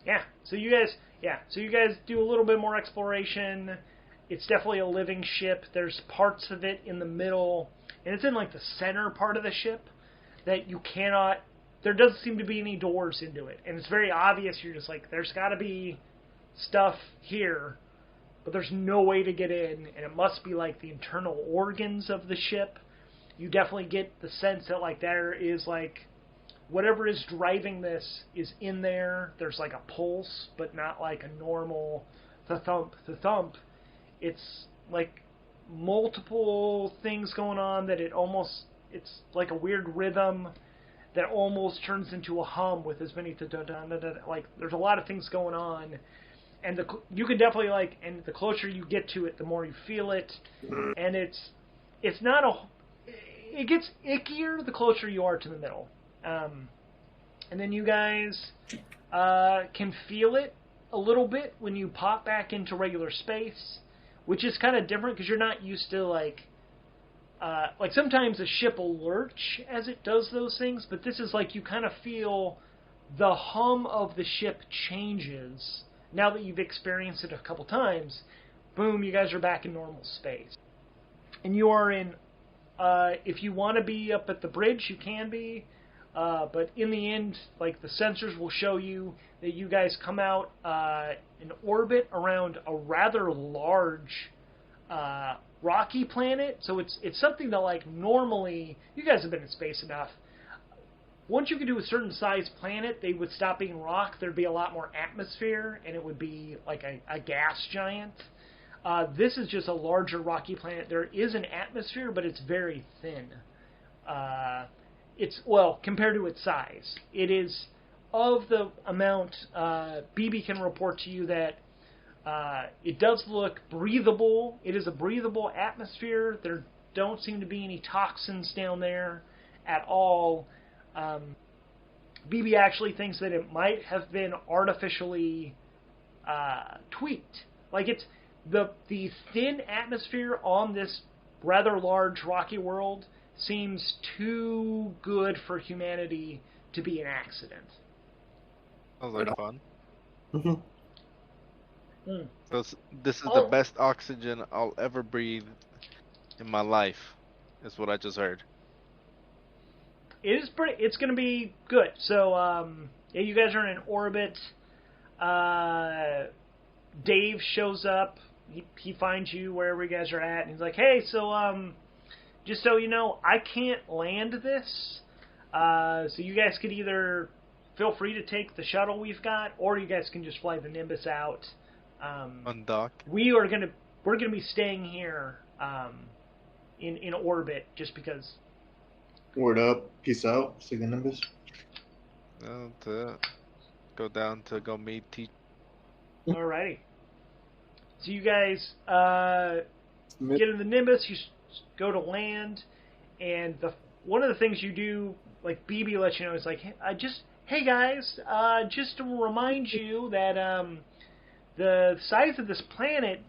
Speaker 9: Yeah. So you guys do a little bit more exploration. It's definitely a living ship. There's parts of it in the middle, and it's in like the center part of the ship that you cannot. There doesn't seem to be any doors into it, and it's very obvious. You're just like, there's got to be stuff here, but there's no way to get in, and it must be like the internal organs of the ship. You definitely get the sense that like there is like whatever is driving this is in there. There's like a pulse, but not like a normal thump. It's like multiple things going on that it's like a weird rhythm that almost turns into a hum with as many like there's a lot of things going on, and you can definitely like, and the closer you get to it, the more you feel it, and it's not it gets ickier the closer you are to the middle, and then you guys can feel it a little bit when you pop back into regular space, which is kind of different because you're not used to like sometimes a ship will lurch as it does those things, but this is like you kind of feel the hum of the ship changes now that you've experienced it a couple times. Boom, you guys are back in normal space. And you are in, if you want to be up at the bridge, you can be, but in the end, like the sensors will show you that you guys come out in orbit around a rather large rocky planet. So it's something that like normally, you guys have been in space enough. Once you could do a certain size planet, they would stop being rock. There'd be a lot more atmosphere, and it would be like a gas giant. This is just a larger rocky planet. There is an atmosphere, but it's very thin. Compared to its size. It is of the amount, BB can report to you that it does look breathable. It is a breathable atmosphere. There don't seem to be any toxins down there at all. BB actually thinks that it might have been artificially tweaked. Like it's the thin atmosphere on this rather large rocky world seems too good for humanity to be an accident.
Speaker 2: Sounds like fun.
Speaker 8: Mm-hmm.
Speaker 2: So this is the best oxygen I'll ever breathe in my life, is what I just heard.
Speaker 9: It's going to be good. So, yeah, you guys are in orbit. Dave shows up. He finds you wherever you guys are at, and he's like, hey, so, just so you know, I can't land this. So you guys could either feel free to take the shuttle we've got, or you guys can just fly the Nimbus out.
Speaker 2: Undock.
Speaker 9: We're gonna be staying here, in orbit, just because.
Speaker 8: Word up. Peace out. See the Nimbus.
Speaker 2: To go down to go meet teacher.
Speaker 9: Alrighty. So you guys get in the Nimbus. You go to land, and one of the things you do, like BB lets you know, is like, hey guys, just to remind you that the size of this planet,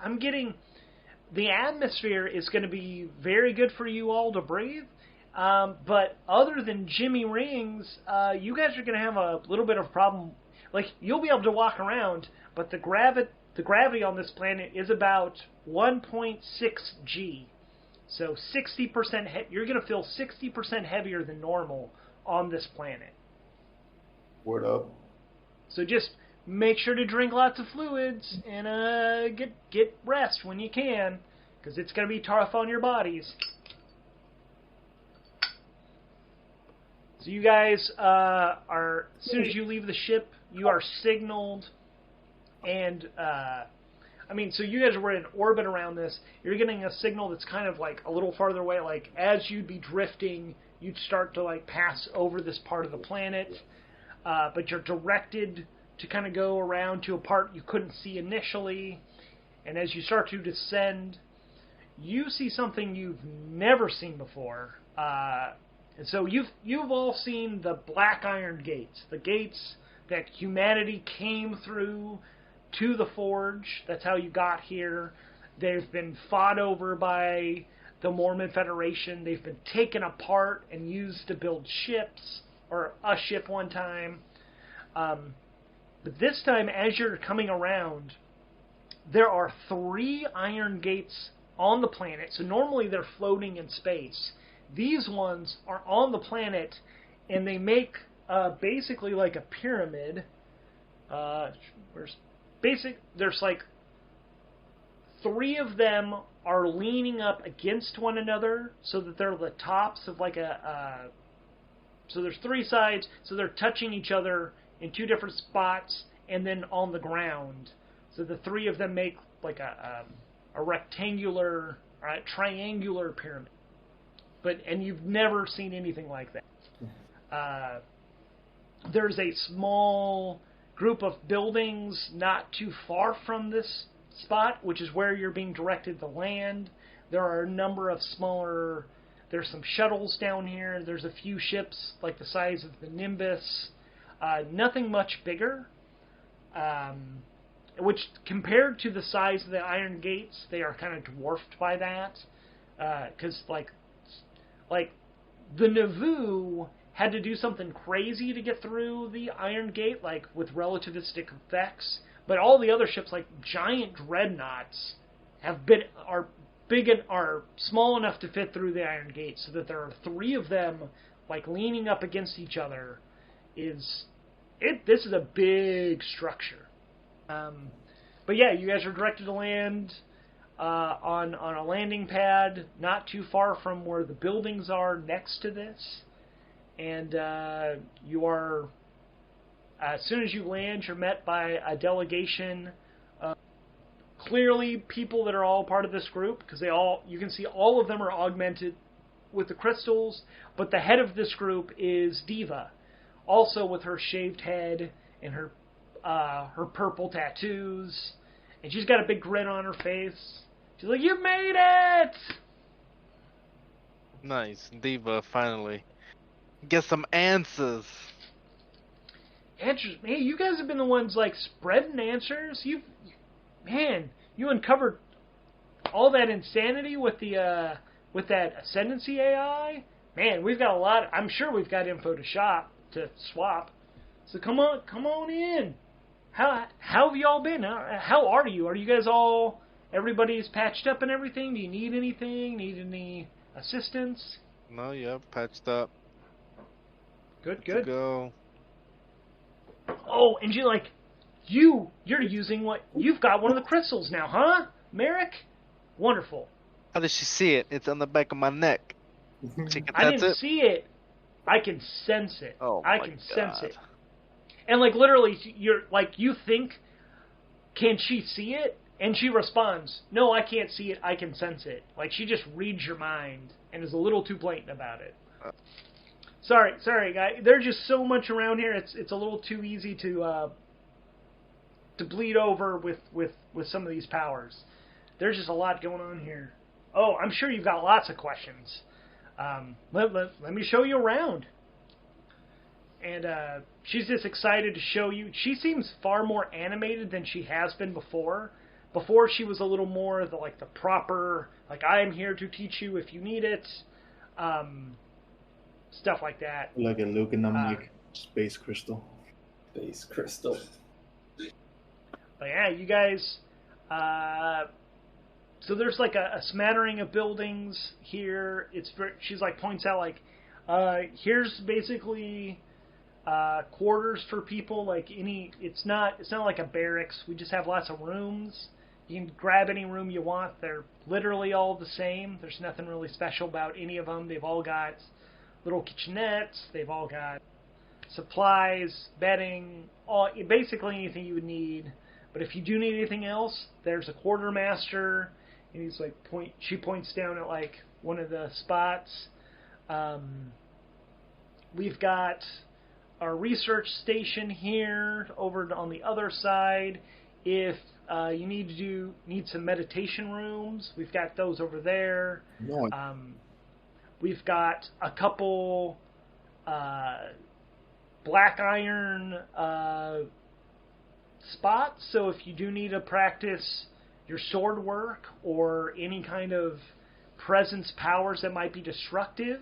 Speaker 9: I'm getting the atmosphere is going to be very good for you all to breathe. But other than Jimmy Rings, you guys are going to have a little bit of a problem. Like, you'll be able to walk around, but the gravity on this planet is about 1.6 G. So 60%, you're going to feel 60% heavier than normal on this planet.
Speaker 8: Word up.
Speaker 9: So just make sure to drink lots of fluids and get rest when you can, because it's going to be tough on your bodies. So So you guys are, as soon as you leave the ship, you are signaled, and so you guys were in orbit around this. You're getting a signal that's kind of like a little farther away. Like as you'd be drifting, you'd start to like pass over this part of the planet, but you're directed to kind of go around to a part you couldn't see initially. And as you start to descend, you see something you've never seen before. And so you've all seen the Black Iron Gates, the gates that humanity came through to the Forge. That's how you got here. They've been fought over by the Mormon Federation. They've been taken apart and used to build ships, or a ship one time. But this time, as you're coming around, there are 3 iron gates on the planet. So normally they're floating in space. These ones are on the planet, and they make basically like a pyramid. There's like 3 of them are leaning up against one another, so that they're the tops of like so there's 3 sides, so they're touching each other in 2 different spots, and then on the ground. So the 3 of them make like a rectangular, triangular pyramid. And you've never seen anything like that. There's a small group of buildings not too far from this spot, which is where you're being directed to land. There are a number of smaller. There's some shuttles down here. There's a few ships like the size of the Nimbus. Nothing much bigger. Which, compared to the size of the Iron Gates, they are kind of dwarfed by that. Because, like the Nauvoo had to do something crazy to get through the Iron Gate, like with relativistic effects. But all the other ships, like giant dreadnoughts, are big and are small enough to fit through the Iron Gate, so that there are 3 of them, like leaning up against each other. This is a big structure. But yeah, you guys are directed to land on a landing pad not too far from where the buildings are next to this. And you are, as soon as you land, you're met by a delegation. Clearly people that are all part of this group, because you can see all of them are augmented with the crystals, but the head of this group is Diva, also with her shaved head and her purple tattoos, and she's got a big grin on her face. She's like, "You made it!"
Speaker 2: Nice, Diva finally get some answers.
Speaker 9: Answers, man. You guys have been the ones like spreading answers. You uncovered all that insanity with that ascendancy AI. Man, we've got a lot. I'm sure we've got info to swap. So come on in. How have y'all been? How are you? Are you guys all? Everybody's patched up and everything? Do you need anything? Need any assistance?
Speaker 2: No, yeah, patched up.
Speaker 9: Good.
Speaker 2: To go.
Speaker 9: Oh, and you're using you've got one of the crystals now, huh, Merrick? Wonderful.
Speaker 2: How did she see it? It's on the back of my neck.
Speaker 9: I didn't see it. I can sense it.
Speaker 2: Oh,
Speaker 9: I can sense it. And literally, you think, can she see it? And she responds, no, I can't see it, I can sense it. Like, she just reads your mind and is a little too blatant about it. Sorry, guy. There's just so much around here. It's a little too easy to bleed over with some of these powers. There's just a lot going on here. Oh, I'm sure you've got lots of questions. Let me show you around. And she's just excited to show you. She seems far more animated than she has been before. Before she was a little more the proper, I am here to teach you if you need it, stuff like that.
Speaker 8: Like a Luke and I'm like space crystal.
Speaker 7: Space crystal.
Speaker 9: But yeah, you guys. So there's a smattering of buildings here. She's points out here's basically quarters for people. It's not like a barracks. We just have lots of rooms. You can grab any room you want. They're literally all the same. There's nothing really special about any of them. They've all got little kitchenettes. They've all got supplies, bedding, basically anything you would need. But if you do need anything else, there's a quartermaster, and he's like she points down at like one of the spots. We've got our research station here over on the other side. If you need some meditation rooms, we've got those over there.
Speaker 8: No.
Speaker 9: We've got a couple black iron spots, so if you do need to practice your sword work or any kind of presence powers that might be destructive,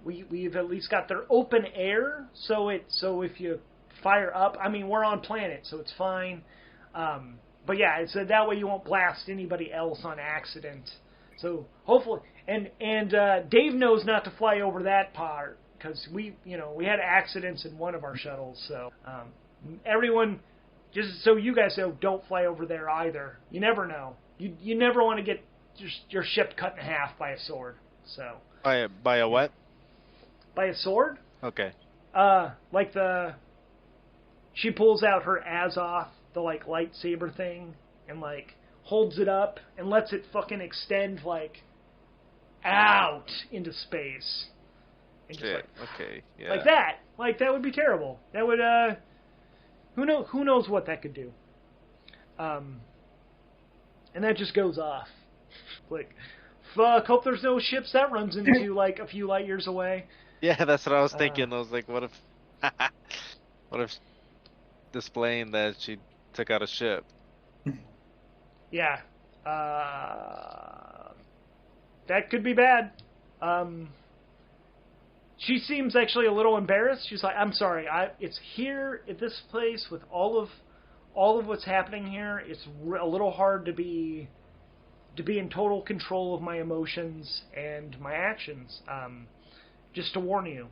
Speaker 9: we've at least got their open air, so if you fire up, I mean, we're on planet, so it's fine. But yeah, so that way you won't blast anybody else on accident. So hopefully, and Dave knows not to fly over that part because we had accidents in one of our shuttles. So everyone, just so you guys know, don't fly over there either. You never know. You never want to get your ship cut in half by a sword. So
Speaker 2: by a what?
Speaker 9: By a sword?
Speaker 2: Okay.
Speaker 9: Like she pulls out her Azoth, the like lightsaber thing, and like holds it up and lets it fucking extend like out into space. And just
Speaker 2: okay. Yeah.
Speaker 9: Like that. Like that would be terrible. That would who knows what that could do. And that just goes off. Like, fuck, hope there's no ships that runs into like a few light years away.
Speaker 2: Yeah, that's what I was thinking. I was like, what if displaying that she took out a ship?
Speaker 9: Yeah. That could be bad. She seems actually a little embarrassed. She's like, I'm sorry, it's here at this place with all of what's happening here. It's a little hard to be in total control of my emotions and my actions. Just to warn you,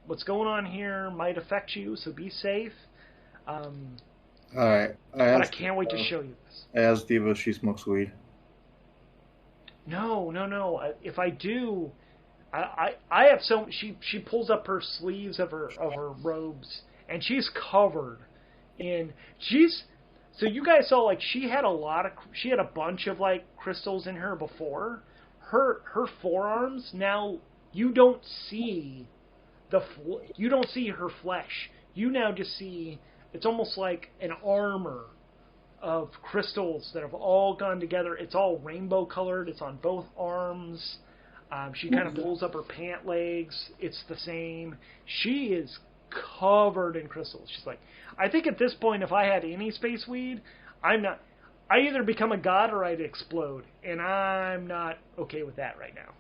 Speaker 9: what's going on here might affect you, so be safe.
Speaker 8: All right.
Speaker 9: But I can't wait to show you this.
Speaker 8: I asked Diva if she smokes weed.
Speaker 9: No. If I do, I have so she pulls up her sleeves of her robes, and she's covered in So you guys saw like she had a bunch of like crystals in her before. Her forearms now you don't see her flesh. You now just see it's almost like an armor of crystals that have all gone together. It's all rainbow colored. It's on both arms. She kind of pulls up her pant legs. It's the same. She is covered in crystals. She's like, I think at this point, if I had any space weed, I either become a god or I'd explode, and I'm not okay with that right now.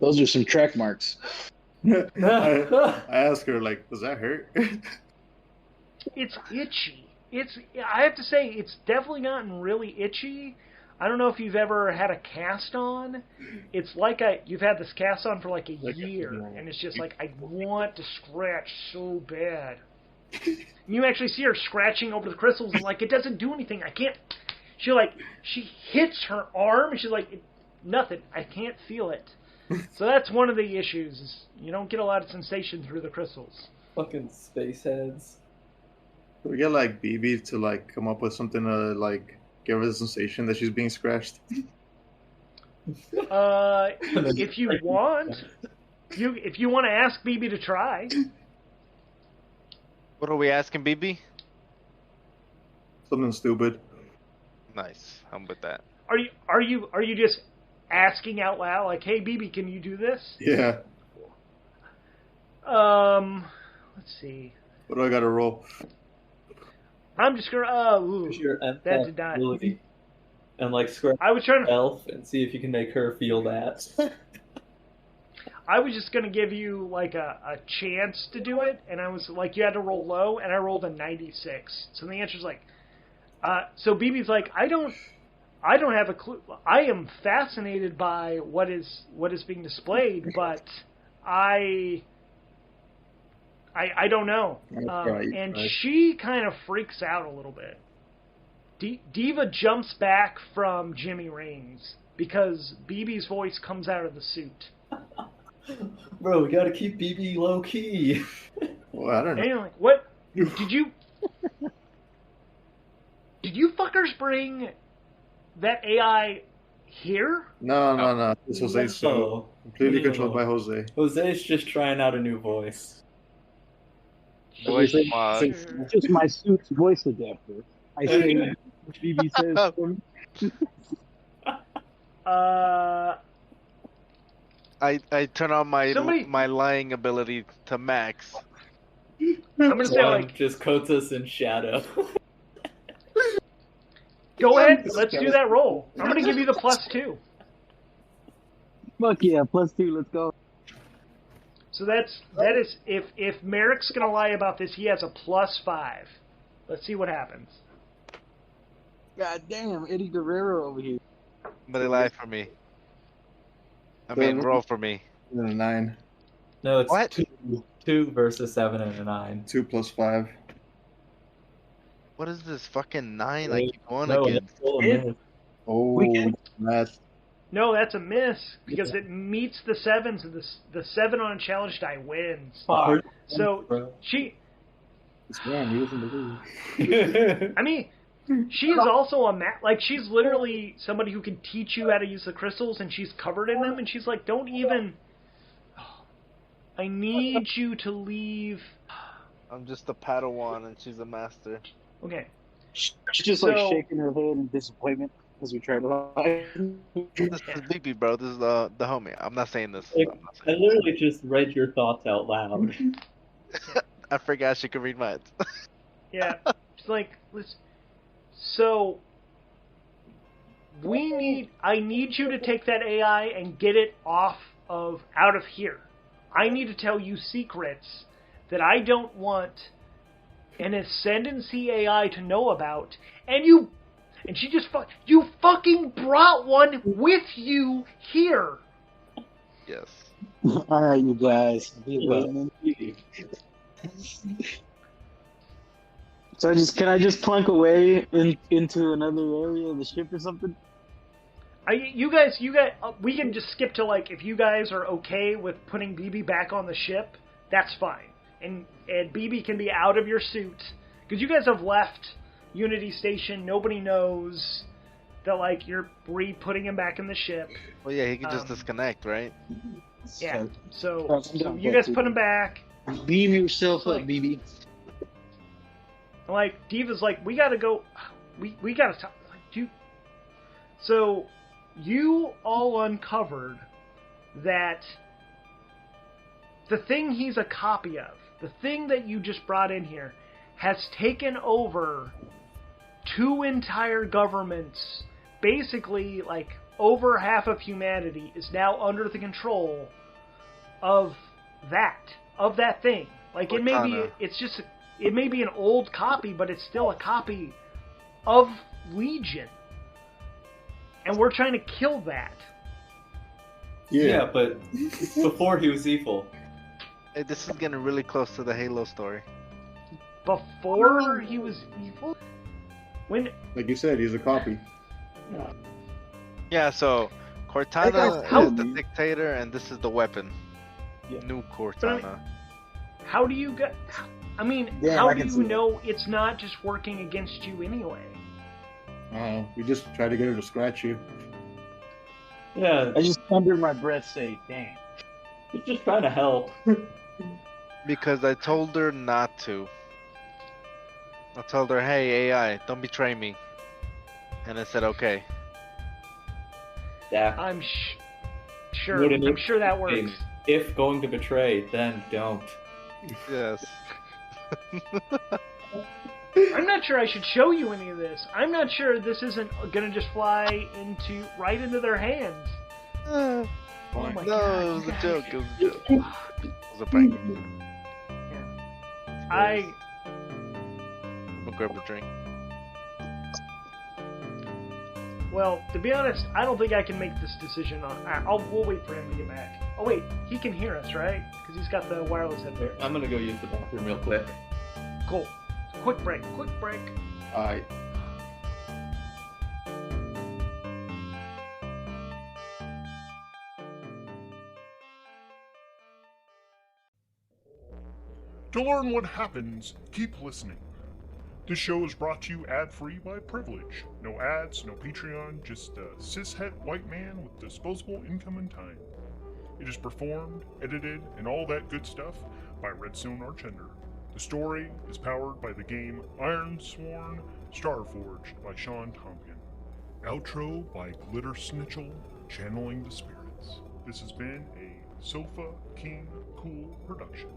Speaker 10: Those are some track marks.
Speaker 8: I asked her, like, does that hurt?
Speaker 9: It's itchy. I have to say, it's definitely gotten really itchy. I don't know if you've ever had a cast on. It's like you've had this cast on for like a year, and it's just like, I want to scratch so bad. And you actually see her scratching over the crystals, and like, it doesn't do anything. I can't. She hits her arm, and she's like, nothing. I can't feel it. So that's one of the issues. Is you don't get a lot of sensation through the crystals.
Speaker 7: Fucking space heads.
Speaker 8: We get like BB to like come up with something to like give her the sensation that she's being scratched.
Speaker 9: If you want to ask BB to try.
Speaker 2: What are we asking, BB?
Speaker 8: Something stupid.
Speaker 2: Nice. I'm with that.
Speaker 9: Are you just asking out loud, like, hey, BB, can you do this?
Speaker 8: Yeah.
Speaker 9: Let's see.
Speaker 8: What do I gotta roll?
Speaker 9: I'm just gonna.
Speaker 7: Your
Speaker 9: that did not.
Speaker 7: Ability. And like scratch
Speaker 9: I was trying to
Speaker 7: elf and see if you can make her feel that.
Speaker 9: I was just gonna give you like a chance to do it, and I was like, you had to roll low, and I rolled a 96. So the answer's like, so BB's like, I don't have a clue. I am fascinated by what is being displayed, but I don't know. And she kind of freaks out a little bit. Diva jumps back from Jimmy Rings because BB's voice comes out of the suit.
Speaker 7: Bro, we gotta keep BB low key.
Speaker 8: Well, I don't know.
Speaker 9: And you're like, what? Did you fuckers bring that AI here?
Speaker 8: No. This was Jose's suit. Completely controlled by Jose.
Speaker 7: Jose's just trying out a new voice.
Speaker 2: Voice mod.
Speaker 11: It's just my suit's voice adapter. I say what BB says for me.
Speaker 2: I turn on my
Speaker 9: Somebody-
Speaker 2: my lying ability to max.
Speaker 9: I'm gonna say like,
Speaker 7: just coats us in shadow.
Speaker 9: go ahead, let's do that roll. I'm gonna give you the +2.
Speaker 11: Fuck yeah, +2, let's go.
Speaker 9: So that is if Merrick's gonna lie about this, he has a +5. Let's see what happens.
Speaker 11: God damn, Eddie Guerrero over here.
Speaker 2: But they lie for me. I mean, roll for me.
Speaker 8: And a 9.
Speaker 7: No, it's
Speaker 2: What?
Speaker 7: 2 versus 7 and a 9.
Speaker 8: 2 plus 5.
Speaker 2: What is this fucking 9 I keep going
Speaker 7: No,
Speaker 2: against?
Speaker 7: that's full of myth.
Speaker 8: Oh, that's
Speaker 9: No, that's a miss because it meets the 7s, and the 7 on a challenge die wins.
Speaker 7: Fuck.
Speaker 9: So she,
Speaker 8: it's wrong. He doesn't believe.
Speaker 9: I mean, she is also like she's literally somebody who can teach you how to use the crystals, and she's covered in them, and she's like, don't even. I need you to leave.
Speaker 2: I'm just a Padawan and she's a master.
Speaker 9: Okay.
Speaker 11: She's just like
Speaker 9: So-
Speaker 11: shaking her head in disappointment as we try to lie.
Speaker 2: This is BB, bro. This is the homie. I'm not saying this.
Speaker 7: Like,
Speaker 2: I'm not
Speaker 7: I
Speaker 2: saying
Speaker 7: literally just read your thoughts out loud.
Speaker 2: I forgot she could read minds.
Speaker 9: Yeah. She's like, listen. So I need you to take that AI and get it out of here. I need to tell you secrets that I don't want an Ascendancy AI to know about. And she just you fucking brought one with you here.
Speaker 2: Yes.
Speaker 11: Alright, you guys. Be waiting. So can I just plunk away into another area of the ship or something?
Speaker 9: You guys, we can just skip to like if you guys are okay with putting BB back on the ship, that's fine, and BB can be out of your suit because you guys have left Unity Station. Nobody knows that like you're putting him back in the ship.
Speaker 2: Well, yeah, he can just disconnect, right?
Speaker 9: Yeah. So
Speaker 11: I'm done
Speaker 9: you
Speaker 11: with
Speaker 9: guys put him back.
Speaker 11: Beam yourself up, BB.
Speaker 9: Like Diva's like, we gotta go. We gotta talk. Like, dude. So you all uncovered that the thing he's a copy of, the thing that you just brought in here, has taken over 2 entire governments. Basically, like over half of humanity is now under the control of that thing. Like it may be, it may be an old copy, but it's still a copy of Legion. And we're trying to kill that.
Speaker 7: Yeah, but before he was evil.
Speaker 2: Hey, this is getting really close to the Halo story.
Speaker 9: Before he was evil? When?
Speaker 8: Like you said, he's a copy.
Speaker 2: Yeah, so Cortana is the dictator, and this is the weapon.
Speaker 7: Yeah.
Speaker 2: New Cortana.
Speaker 9: How do you get? I mean,
Speaker 11: Yeah,
Speaker 9: how
Speaker 11: I
Speaker 9: do
Speaker 11: can
Speaker 9: you
Speaker 11: see
Speaker 9: know it's not just working against you anyway?
Speaker 8: We just try to get her to scratch you.
Speaker 7: Yeah,
Speaker 11: I just under my breath say, damn.
Speaker 7: he's just trying to help.
Speaker 2: Because I told her not to. I told her, hey, AI, don't betray me. And I said, okay.
Speaker 7: Yeah.
Speaker 9: I'm sure.
Speaker 7: Wouldn't
Speaker 9: I'm
Speaker 7: it-
Speaker 9: sure that works.
Speaker 7: If going to betray, then don't.
Speaker 2: Yes.
Speaker 9: I'm not sure I should show you any of this. I'm not sure this isn't gonna just fly right into their hands. Oh my
Speaker 2: No,
Speaker 9: God,
Speaker 2: it was
Speaker 9: you
Speaker 2: a
Speaker 9: guys.
Speaker 2: joke. It was a joke. It was a prank. We'll grab a drink.
Speaker 9: Well, to be honest, I don't think I can make this decision we'll wait for him to get back. Oh wait, he can hear us, right? Because he's got the wireless headphones.
Speaker 7: I'm gonna go use the bathroom real quick.
Speaker 9: Cool. Quick break.
Speaker 8: Alright.
Speaker 12: To learn what happens, keep listening. This show is brought to you ad-free by privilege. No ads, no Patreon, just a cishet white man with disposable income and time. It is performed, edited, and all that good stuff by Redstone Archender. The story is powered by the game Ironsworn, Starforged by Shawn Tomkin. Outro by Glitter Snitchel, channeling the spirits. This has been a Sofa King Cool production.